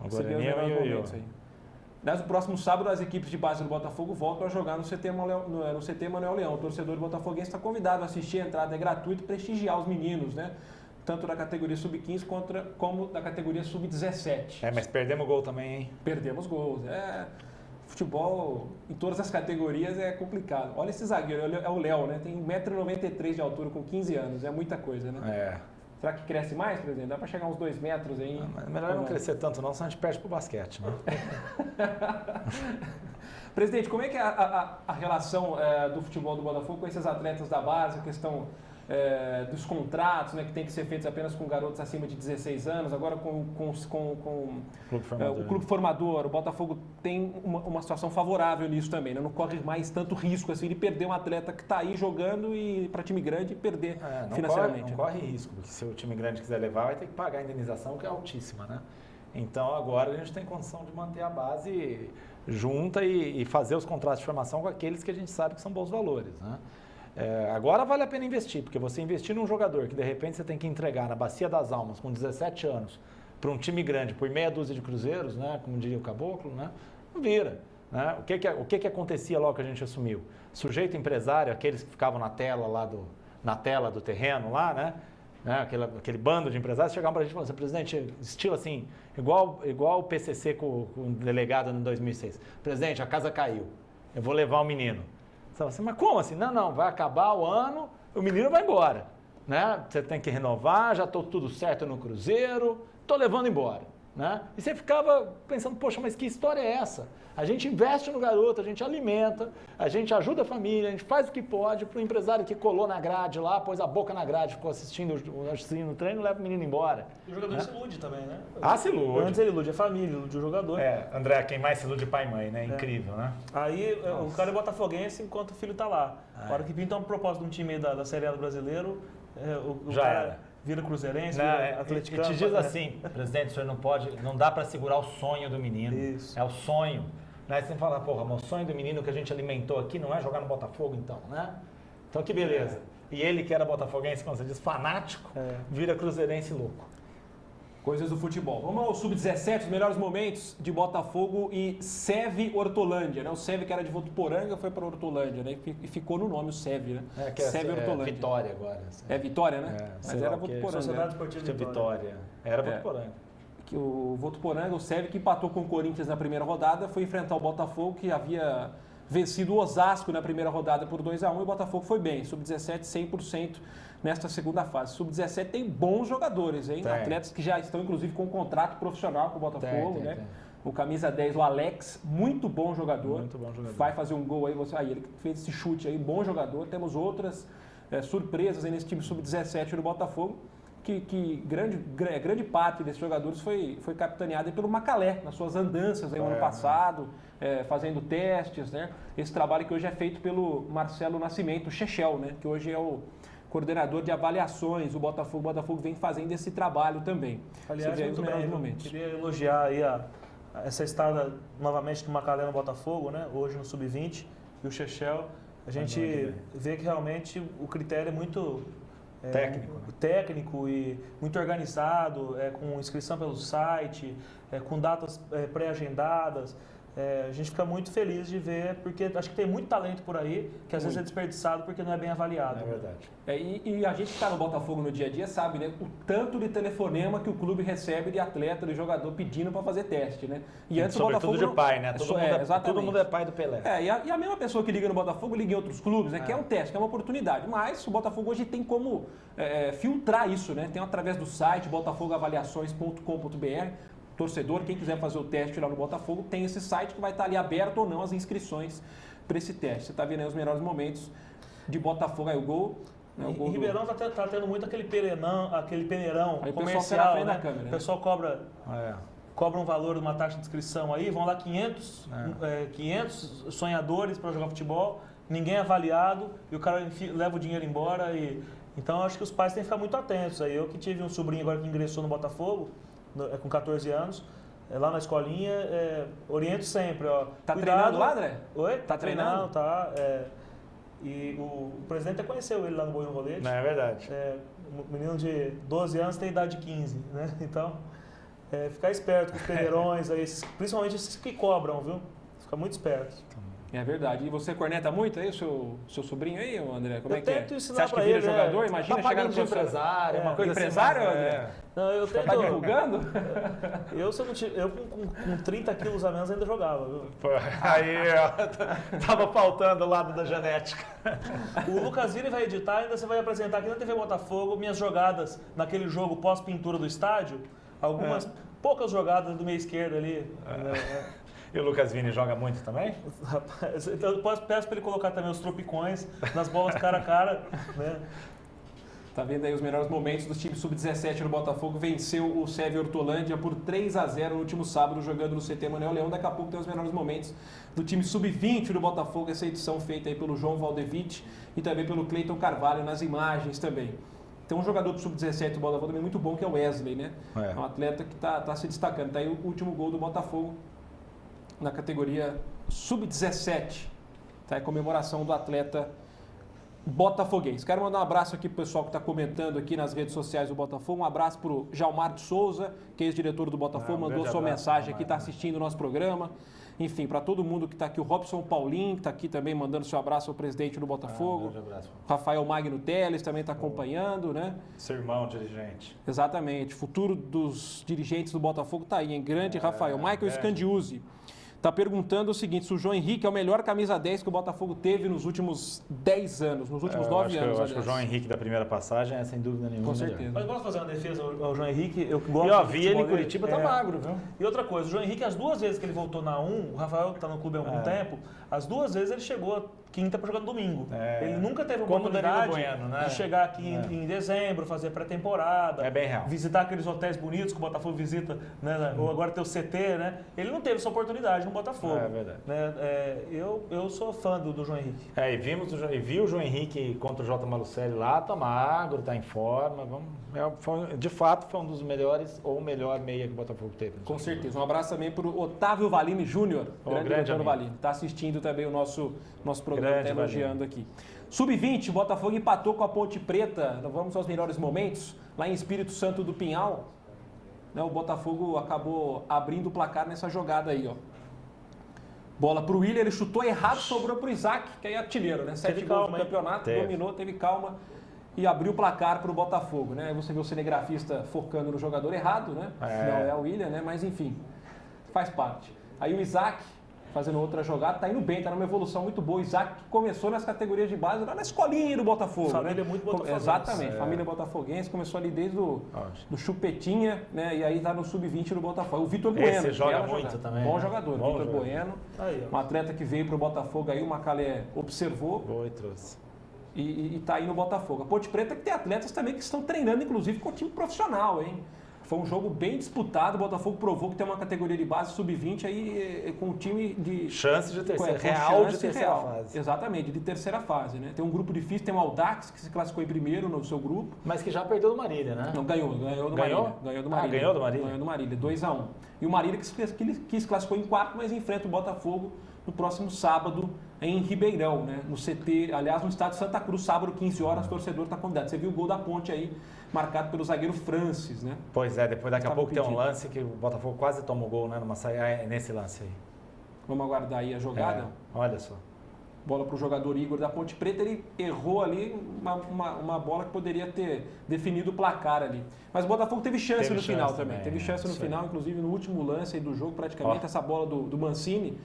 O Guarani é o ioiô. Aliás, o próximo sábado as equipes de base do Botafogo voltam a jogar no CT Manuel Leão. O torcedor botafoguense está convidado a assistir, a entrada é gratuita e prestigiar os meninos, né? Tanto da categoria sub-15 como da categoria sub-17. Mas perdemos gol também, hein? Perdemos gols. Futebol em todas as categorias é complicado. Olha esse zagueiro, é o Léo, né? Tem 1,93 m de altura com 15 anos, é muita coisa, né? Será que cresce mais, presidente? Dá para chegar uns 2 metros aí? Melhor não crescer tanto não, senão a gente perde pro basquete, né? Presidente, como é que é a relação do futebol do Botafogo com esses atletas da base, a questão dos contratos, né, que tem que ser feitos apenas com garotos acima de 16 anos, agora com o clube formador, o Botafogo tem uma situação favorável nisso também, né? Não corre mais tanto risco assim de perder um atleta que está aí jogando e para time grande perder financeiramente. Não corre risco, porque se o time grande quiser levar, vai ter que pagar a indenização, que é altíssima, né? Então agora a gente tem condição de manter a base junta e fazer os contratos de formação com aqueles que a gente sabe que são bons valores, né? Agora vale a pena investir, porque você investir num jogador que de repente você tem que entregar na Bacia das Almas com 17 anos para um time grande por meia dúzia de cruzeiros, né, como diria o Caboclo, né, não vira. Né? O que acontecia logo que a gente assumiu? Sujeito empresário, aqueles que ficavam na tela do terreno lá, né? Aquele bando de empresários chegavam para a gente e falavam assim, presidente, estilo assim, igual o PCC com o delegado em 2006. Presidente, a casa caiu, eu vou levar o menino. Você fala assim, mas como assim? Não, vai acabar o ano, o menino vai embora. Né? Você tem que renovar, já estou tudo certo no Cruzeiro, estou levando embora. Né? E você ficava pensando, poxa, mas que história é essa? A gente investe no garoto, a gente alimenta, a gente ajuda a família, a gente faz o que pode para o empresário que colou na grade lá, pôs a boca na grade, ficou assistindo o treino, leva o menino embora. E o jogador se ilude também, né? Se ilude. Antes ele ilude a família, ilude o jogador. André, quem mais se ilude pai e mãe, né? Incrível, né? Aí o cara é botafoguense enquanto o filho está lá. A hora que pinta uma proposta de um time da Série A do Brasileiro, o já cara era. Vira cruzeirense, vira atleticano. E te diz assim, presidente, o senhor não dá para segurar o sonho do menino. Isso. É o sonho. Né? Você fala, porra, mas o sonho do menino que a gente alimentou aqui não é jogar no Botafogo, então, né? Então que beleza. E ele que era botafoguense, como você diz, fanático, vira cruzeirense louco. Coisas do futebol. Vamos ao Sub-17, os melhores momentos de Botafogo e SEV Hortolândia, né? O SEV que era de Votuporanga foi para Hortolândia, né? E ficou no nome o SEV, né? SEV Hortolândia. Vitória agora. É Vitória, né? Mas era Votuporanga. Sociedade Esportiva Vitória. Era Votuporanga. Que o Votuporanga, o SEV que empatou com o Corinthians na primeira rodada, foi enfrentar o Botafogo, que havia vencido o Osasco na primeira rodada por 2-1 e o Botafogo foi bem. Sub-17, 100% nesta segunda fase. Sub-17 tem bons jogadores, hein? Atletas que já estão, inclusive, com um contrato profissional com o Botafogo, né? O camisa 10, o Alex, muito bom jogador. Muito bom jogador. Vai fazer um gol aí, ele fez esse chute aí, bom jogador. Temos outras surpresas aí nesse time Sub-17 do Botafogo. Que grande parte desses jogadores foi capitaneada pelo Macalé, nas suas andanças aí no ano passado, fazendo testes, né? Esse trabalho que hoje é feito pelo Marcelo Nascimento, o Chechel, né? Que hoje é o coordenador de avaliações do Botafogo. O Botafogo vem fazendo esse trabalho também. Aliás, eu queria elogiar aí essa estada novamente do Macalé no Botafogo, né? Hoje no Sub-20, e o Chechel. A gente vê que realmente o critério é muito... técnico e muito organizado, com inscrição pelo site, com datas pré-agendadas. A gente fica muito feliz de ver, porque acho que tem muito talento por aí, que às vezes é desperdiçado porque não é bem avaliado. É verdade. E a gente que está no Botafogo no dia a dia sabe, né, o tanto de telefonema que o clube recebe de atleta, de jogador pedindo para fazer teste, né? E antes sobretudo o Botafogo de pai, né? Todo mundo é pai do Pelé. E a mesma pessoa que liga no Botafogo liga em outros clubes, né? Que é um teste, que é uma oportunidade. Mas o Botafogo hoje tem como filtrar isso, né? Tem através do site botafogoavaliações.com.br. Torcedor, quem quiser fazer o teste lá no Botafogo, tem esse site que vai estar ali aberto ou não as inscrições para esse teste. Você está vendo aí os melhores momentos de Botafogo. Aí o gol Em Ribeirão tá tendo muito aquele peneirão aí comercial, o né? câmera, O pessoal cobra um valor, uma taxa de inscrição aí, vão lá 500 sonhadores para jogar futebol, ninguém é avaliado e o cara leva o dinheiro embora. Então eu acho que os pais têm que ficar muito atentos aí. Eu que tive um sobrinho agora que ingressou no Botafogo, com 14 anos, lá na escolinha, oriento sempre, ó. Tá treinando lá, André? Oi? Tá treinando? Tá. E o presidente até conheceu ele lá no Boi no Rolete. Não, é verdade. Um menino de 12 anos tem idade de 15, né? Então, ficar esperto com os peneirões aí, principalmente esses que cobram, viu? Fica muito esperto. É verdade. E você corneta muito aí, seu sobrinho aí, André? Como é que é? Tento ensinar você acha que pra vira ele, jogador? Imagina chegar no de empresário, uma coisa empresário, assim. André? Não, eu tento... Tá divulgando? Eu com 30 quilos a menos ainda jogava, viu? Aí, ó, tava faltando o lado da genética. O Lucas Vini vai editar, ainda você vai apresentar aqui na TV Botafogo minhas jogadas naquele jogo pós-pintura do estádio. Algumas poucas jogadas do meio esquerdo ali. E o Lucas Vini joga muito também? Rapaz, então eu peço para ele colocar também os tropicões nas bolas cara a cara, né? Tá vendo aí os melhores momentos do time sub-17 no Botafogo. Venceu o Sérvia Hortolândia por 3-0 no último sábado, jogando no CT Manuel Leão. Daqui a pouco tem os melhores momentos do time sub-20 do Botafogo. Essa edição feita aí pelo João Valdevite e também pelo Cleiton Carvalho nas imagens também. Tem um jogador do sub-17 do Botafogo também muito bom, que é o Wesley, né? É um atleta que tá se destacando. Tá aí o último gol do Botafogo na categoria sub-17. Tá aí a comemoração do atleta botafoguense. Quero mandar um abraço aqui pro pessoal que está comentando aqui nas redes sociais do Botafogo. Um abraço pro Jalmar de Souza, que é ex-diretor do Botafogo, mandou sua mensagem aqui, está assistindo o nosso programa. Enfim, para todo mundo que está aqui, o Robson Paulinho, que está aqui também mandando seu abraço ao presidente do Botafogo. Um abraço. Rafael Magno Teles também está acompanhando, né? Seu irmão dirigente. Exatamente. Futuro dos dirigentes do Botafogo está aí, hein? Grande Rafael. Michael Scandiuzzi está perguntando o seguinte, se o João Henrique é o melhor camisa 10 que o Botafogo teve nos últimos 10 anos, nos últimos 9 anos. Eu acho que o João Henrique da primeira passagem é sem dúvida nenhuma. Com certeza. Mas posso fazer uma defesa ao João Henrique? Eu gosto. E ó, vi ele em Curitiba, tá magro, viu? E outra coisa, o João Henrique, as duas vezes que ele voltou na 1, o Rafael está no clube há algum tempo, as duas vezes ele chegou quinta para jogar no domingo. Ele nunca teve oportunidade de chegar aqui em dezembro, fazer pré-temporada, bem real. Visitar aqueles hotéis bonitos que o Botafogo visita, né? Ou agora tem o CT, né? Ele não teve essa oportunidade no Botafogo. É verdade. Né? Eu sou fã do João Henrique. E vi o João Henrique contra o J. Malucelli lá, tá magro, tá em forma. De fato, foi um dos melhores ou o melhor meia que o Botafogo teve. Com certeza. Um abraço também para o Otávio Valini Júnior, grande Otávio Valini. Está assistindo também o nosso programa, está elogiando aqui. Sub-20, Botafogo empatou com a Ponte Preta. Vamos aos melhores momentos. Lá em Espírito Santo do Pinhal, né, o Botafogo acabou abrindo o placar nessa jogada aí, ó. Bola para o Willian, ele chutou errado, sobrou para o Isaac, que é artilheiro, né? 7 gols no campeonato, dominou, teve calma e abriu o placar para o Botafogo, né? Aí você vê o cinegrafista focando no jogador errado, né? Não é o Willian, né? Mas enfim, faz parte. Aí o Isaac, fazendo outra jogada, tá indo bem, tá numa evolução muito boa. O Isaac que começou nas categorias de base, lá na escolinha do Botafogo. Família né? muito botafoguense. Exatamente, família botafoguense, começou ali desde do Chupetinha, né? E aí tá no Sub-20 do Botafogo. O Vitor Bueno. Esse joga muito também. Bom jogador, Vitor Bueno. Aí, um atleta que veio pro Botafogo aí, o Macalé observou. Boa e trouxe. E tá aí no Botafogo. A Ponte Preta que tem atletas também que estão treinando, inclusive, com o time profissional, hein? Foi um jogo bem disputado, o Botafogo provou que tem uma categoria de base sub-20 aí com um time de... Chance de terceira, real de terceira fase. Exatamente, de terceira fase, né? Tem um grupo difícil, tem o Audax, que se classificou em primeiro no seu grupo. Mas que já perdeu do Marília, né? Não, ganhou do Marília. Ganhou do Marília. Ganhou do Marília? Ganhou do Marília, 2-1. E o Marília que se classificou em quarto, mas enfrenta o Botafogo no próximo sábado em Ribeirão, né? No CT, aliás, no estádio Santa Cruz, sábado, 15 horas, o torcedor está convidado. Você viu o gol da Ponte aí, marcado pelo zagueiro Francis, né? Pois é, depois daqui a pouco tem um lance que o Botafogo quase toma o gol, né? Nesse lance aí. Vamos aguardar aí a jogada. Olha só. Bola para o jogador Igor da Ponte Preta, ele errou ali uma bola que poderia ter definido o placar ali. Mas o Botafogo teve chance no final também. Teve chance no final, inclusive no último lance aí do jogo, praticamente, essa bola do Mancini,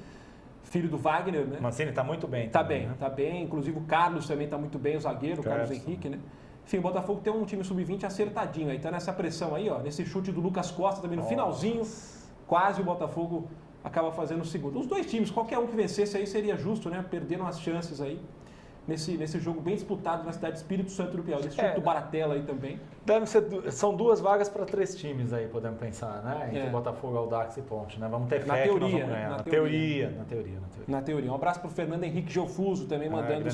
filho do Wagner, né? Mancini está muito bem. Tá bem, né? Tá bem. Inclusive o Carlos também está muito bem, o zagueiro, o Carlos Henrique, né? Enfim, o Botafogo tem um time sub-20 acertadinho aí, tá nessa pressão aí, ó, nesse chute do Lucas Costa também no finalzinho, quase o Botafogo acaba fazendo o segundo. Os dois times, qualquer um que vencesse aí seria justo, né? Perderam as chances aí, nesse jogo bem disputado na cidade de Espírito Santo do Piauí. Esse jogo do Baratella aí também. São 2 vagas para 3 times aí, podemos pensar, né? Entre Botafogo, Audax e Ponte, né? Vamos ter fé que nós vamos ganhar. Na teoria. Um abraço para o Fernando Henrique Geofuso também mandando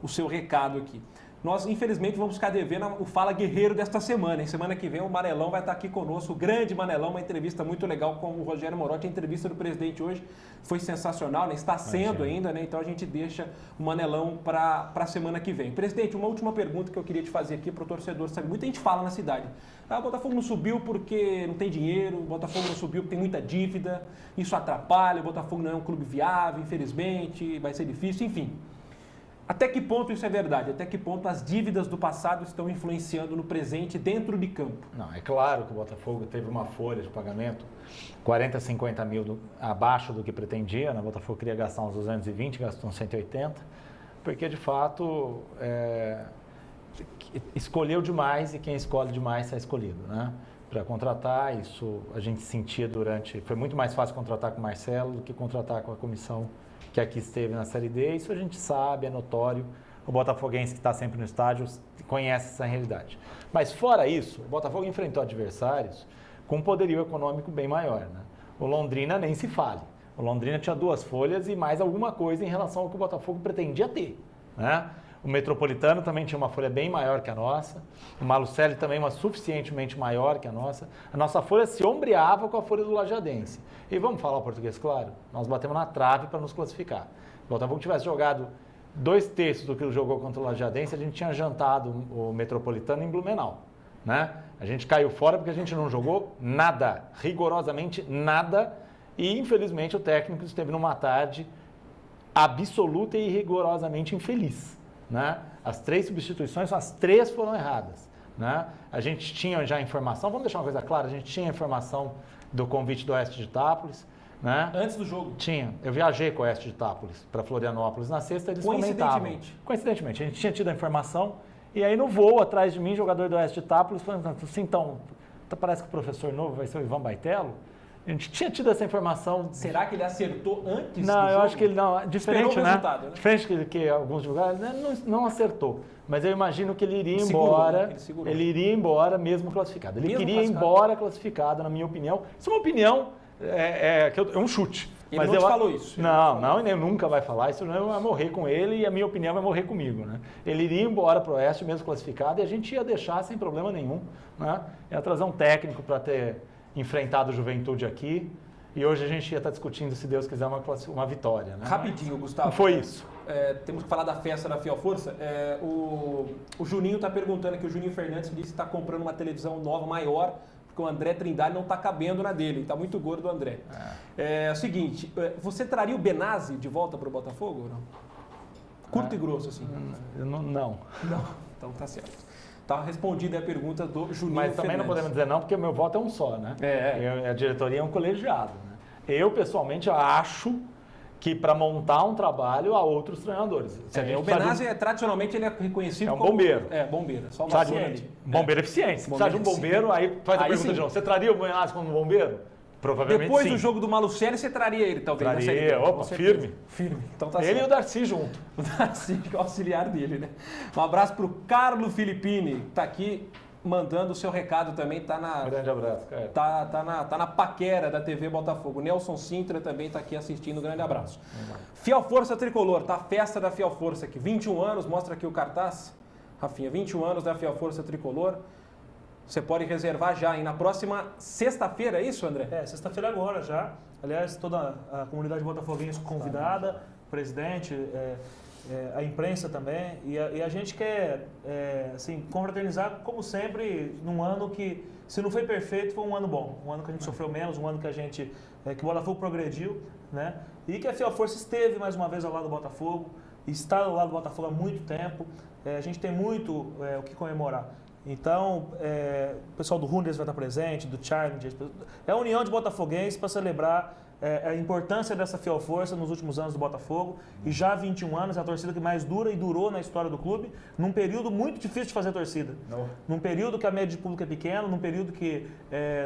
o seu recado aqui. Nós, infelizmente, vamos ficar devendo o Fala Guerreiro desta semana. Em semana que vem, o Manelão vai estar aqui conosco, o grande Manelão, uma entrevista muito legal com o Rogério Morotti. A entrevista do presidente hoje foi sensacional, né? Está sendo ainda, né? Então a gente deixa o Manelão para a semana que vem. Presidente, uma última pergunta que eu queria te fazer aqui para o torcedor saber. Muita gente fala na cidade. O Botafogo não subiu porque não tem dinheiro, o Botafogo não subiu porque tem muita dívida, isso atrapalha, o Botafogo não é um clube viável, infelizmente, vai ser difícil, enfim. Até que ponto isso é verdade? Até que ponto as dívidas do passado estão influenciando no presente dentro de campo? Não, é claro que o Botafogo teve uma folha de pagamento 40, 50 mil abaixo do que pretendia, né? O Botafogo queria gastar uns 220, gastou uns 180, porque de fato escolheu demais e quem escolhe demais está escolhido, né? Para contratar, isso a gente sentia foi muito mais fácil contratar com o Marcelo do que contratar com a comissão que aqui esteve na Série D, isso a gente sabe, é notório, o botafoguense que está sempre no estádio conhece essa realidade. Mas fora isso, o Botafogo enfrentou adversários com um poderio econômico bem maior, né? O Londrina nem se fale, o Londrina tinha 2 folhas e mais alguma coisa em relação ao que o Botafogo pretendia ter, né? O Metropolitano também tinha uma folha bem maior que a nossa, o Malucelli também uma suficientemente maior que a nossa folha se ombreava com a folha do Lajadense. E vamos falar o português claro, nós batemos na trave para nos classificar. Se o Botafogo tivesse jogado 2/3 do que jogou contra o Lajadense, a gente tinha jantado o Metropolitano em Blumenau, né? A gente caiu fora porque a gente não jogou nada, rigorosamente nada, e infelizmente o técnico esteve numa tarde absoluta e rigorosamente infeliz, né? As 3 substituições, as 3 foram erradas, né? A gente tinha já informação, vamos deixar uma coisa clara, a gente tinha informação do convite do Oeste de Itápolis, né? Antes do jogo? Tinha. Eu viajei com o Oeste de Itápolis para Florianópolis na sexta, eles comentavam. Coincidentemente. A gente tinha tido a informação e aí no voo atrás de mim, jogador do Oeste de Itápolis, falando assim, então, parece que o professor novo vai ser o Ivan Baitello. A gente tinha tido essa informação. Será que ele acertou antes do jogo? Não, eu acho que ele não. Diferente, né? Resultado, né? Diferente que alguns lugares, né? não acertou. Mas eu imagino que ele iria embora. Ele iria embora mesmo classificado. Ele queria ir embora classificado, na minha opinião. Isso é uma opinião, é um chute. Ele mas não te falou isso? Não, ele nunca vai falar. Isso não vai morrer com ele e a minha opinião vai morrer comigo, né? Ele iria embora para o Oeste mesmo classificado e a gente ia deixar sem problema nenhum, né? Ia trazer um técnico para ter enfrentado o Juventude aqui e hoje a gente ia estar discutindo, se Deus quiser, uma vitória, né? Rapidinho, Gustavo. Foi isso. Temos que falar da festa da Fiel Força. O Juninho está perguntando aqui, o Juninho Fernandes disse que está comprando uma televisão nova, maior, porque o André Trindade não está cabendo na dele, está muito gordo o André. É o seguinte, você traria o Benazzi de volta para o Botafogo ou não? Curto e grosso, assim. Não. Então tá certo. Está respondida a pergunta do Juninho Mas também Fernandes. Não podemos dizer não, porque o meu voto é um só, né? A diretoria é um colegiado, né? Eu, pessoalmente, acho que para montar um trabalho há outros treinadores. O Benazzi, tradicionalmente, ele é reconhecido como... bombeiro. Bombeiro. Só bombeiro eficiente. Se precisar de um bombeiro, aí faz a pergunta de novo. Você traria o Benazzi como bombeiro? Provavelmente Depois sim. do jogo do Malucelli, você traria ele, talvez? Traria, firme. Então tá ele certo. E o Darcy junto. O Darcy, que é o auxiliar dele, né? Um abraço pro Carlo Filippini, que tá aqui mandando o seu recado também, tá na... Um grande abraço, cara. Tá na paquera da TV Botafogo. Nelson Sintra também tá aqui assistindo, um grande abraço. Fiel Força Tricolor, tá a festa da Fiel Força aqui, 21 anos, mostra aqui o cartaz. Rafinha, 21 anos da Fiel Força Tricolor. Você pode reservar já, hein? Na próxima sexta-feira, é isso, André? Sexta-feira agora já. Aliás, toda a comunidade botafoguense convidada, o presidente, a imprensa também. E a gente quer, assim, confraternizar, como sempre, num ano que, se não foi perfeito, foi um ano bom. Um ano que a gente sofreu menos, um ano que que o Botafogo progrediu, né? E que a Fiel Força esteve mais uma vez ao lado do Botafogo, está ao lado do Botafogo há muito tempo. A gente tem muito o que comemorar. Então, o pessoal do Runders vai estar presente, do Charlie, é a união de botafoguenses para celebrar a importância dessa Fiel Força nos últimos anos do Botafogo. E já há 21 anos, é a torcida que mais dura e durou na história do clube, num período muito difícil de fazer torcida. Num período que a média de público é pequena, num período que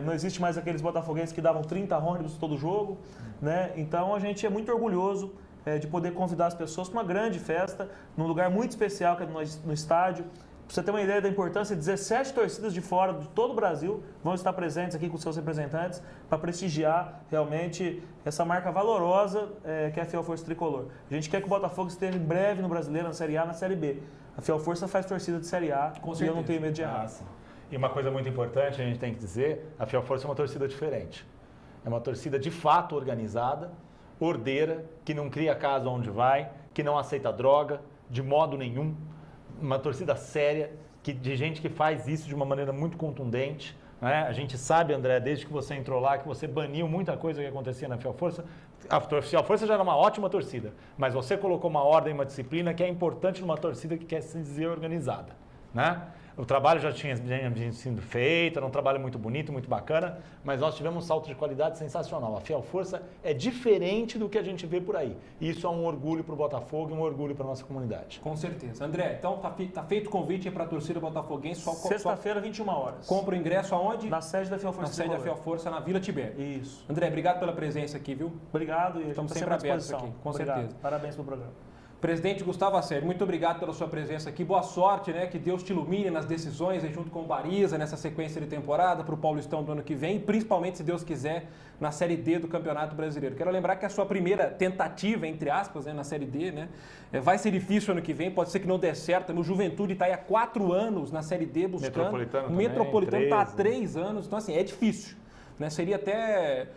não existe mais aqueles botafoguenses que davam 30 ônibus todo jogo, né? Então, a gente é muito orgulhoso de poder convidar as pessoas para uma grande festa, num lugar muito especial que é no estádio. Para você ter uma ideia da importância, 17 torcidas de fora de todo o Brasil vão estar presentes aqui com seus representantes para prestigiar realmente essa marca valorosa que é a Fiel Força Tricolor. A gente quer que o Botafogo esteja em breve no Brasileiro, na Série A, na Série B. A Fiel Força faz torcida de Série A e eu não tenho medo de errar. E uma coisa muito importante, a gente tem que dizer, a Fiel Força é uma torcida diferente. É uma torcida de fato organizada, ordeira, que não cria casa onde vai, que não aceita droga, de modo nenhum. Uma torcida séria, de gente que faz isso de uma maneira muito contundente. Né? A gente sabe, André, desde que você entrou lá, que você baniu muita coisa que acontecia na Fiel Força. A Fiel Força já era uma ótima torcida, mas você colocou uma ordem, uma disciplina que é importante numa torcida que quer se dizer organizada. Né? O trabalho já tinha sido feito, era um trabalho muito bonito, muito bacana, mas nós tivemos um salto de qualidade sensacional. A Fiel Força é diferente do que a gente vê por aí. E isso é um orgulho para o Botafogo e um orgulho para a nossa comunidade. Com certeza. André, então tá feito o convite para a torcida botafoguense. Sexta-feira, 21 horas. Compra o ingresso aonde? Na sede da Fiel Força. Na sede da Fiel Força, na Vila Tibério. Isso. André, obrigado pela presença aqui, viu? Obrigado e estamos sempre abertos aqui, com certeza. Parabéns pelo programa. Presidente Gustavo Assério, muito obrigado pela sua presença aqui. Boa sorte, né? Que Deus te ilumine nas decisões junto com o Bariza nessa sequência de temporada para o Paulistão do ano que vem, principalmente, se Deus quiser, na Série D do Campeonato Brasileiro. Quero lembrar que a sua primeira tentativa, entre aspas, né, na Série D, né, vai ser difícil ano que vem, pode ser que não dê certo. O Juventude está aí há 4 anos na Série D buscando. O Metropolitano está há 3 anos, então assim, é difícil. Né? Seria até...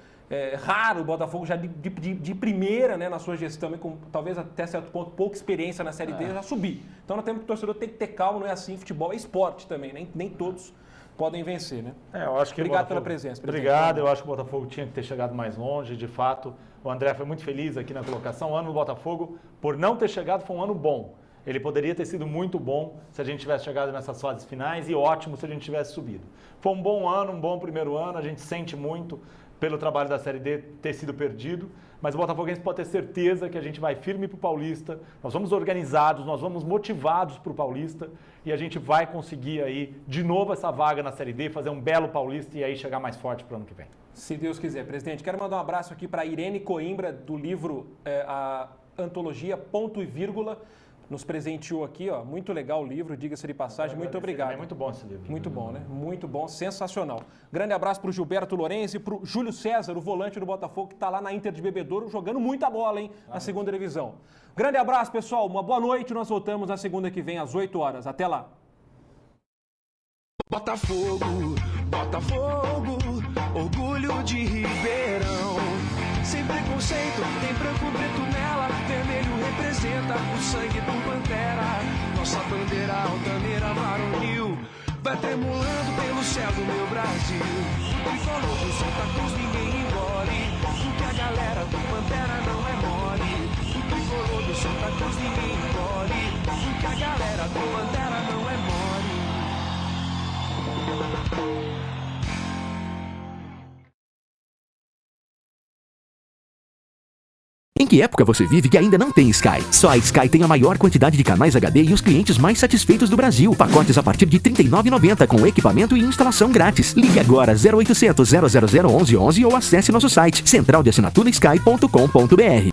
raro o Botafogo já de primeira, né, na sua gestão, com talvez até certo ponto pouca experiência na Série D, já subir. Então nós temos que o torcedor tem que ter calma, não é assim, futebol é esporte também, nem todos podem vencer, né? Eu acho que obrigado pela presença. Obrigado, eu acho que o Botafogo tinha que ter chegado mais longe, de fato. O André foi muito feliz aqui na colocação. O ano do Botafogo, por não ter chegado, foi um ano bom. Ele poderia ter sido muito bom se a gente tivesse chegado nessas fases finais e ótimo se a gente tivesse subido. Foi um bom ano, um bom primeiro ano, a gente sente muito pelo trabalho da Série D ter sido perdido, mas o Botafoguense pode ter certeza que a gente vai firme para o Paulista, nós vamos organizados, nós vamos motivados para o Paulista e a gente vai conseguir aí de novo essa vaga na Série D, fazer um belo Paulista e aí chegar mais forte para o ano que vem. Se Deus quiser. Presidente, quero mandar um abraço aqui para a Irene Coimbra, do livro a Antologia Ponto e Vírgula, nos presenteou aqui, ó, muito legal o livro, diga-se de passagem, muito obrigado. É muito bom esse livro. Muito bom, né? Muito bom, sensacional. Grande abraço para o Gilberto Lourenço e para o Júlio César, o volante do Botafogo, que está lá na Inter de Bebedouro, jogando muita bola, hein, na segunda divisão. Grande abraço, pessoal, uma boa noite, nós voltamos na segunda que vem, às 8 horas. Até lá. Botafogo, Botafogo, orgulho de Ribeirão. Sem preconceito, tem branco preto nela, vermelho representa o sangue do Pantera. Nossa bandeira altaneira varonil vai tremulando pelo céu do meu Brasil. O tricolor do Santa Cruz ninguém engole, porque a galera do Pantera não é mole. O tricolor do Santa Cruz ninguém engole, porque a galera do Pantera não é mole. Em que época você vive que ainda não tem Sky? Só a Sky tem a maior quantidade de canais HD e os clientes mais satisfeitos do Brasil. Pacotes a partir de R$ 39,90 com equipamento e instalação grátis. Ligue agora 0800 000 1111 ou acesse nosso site centraldeassinaturas.sky.com.br.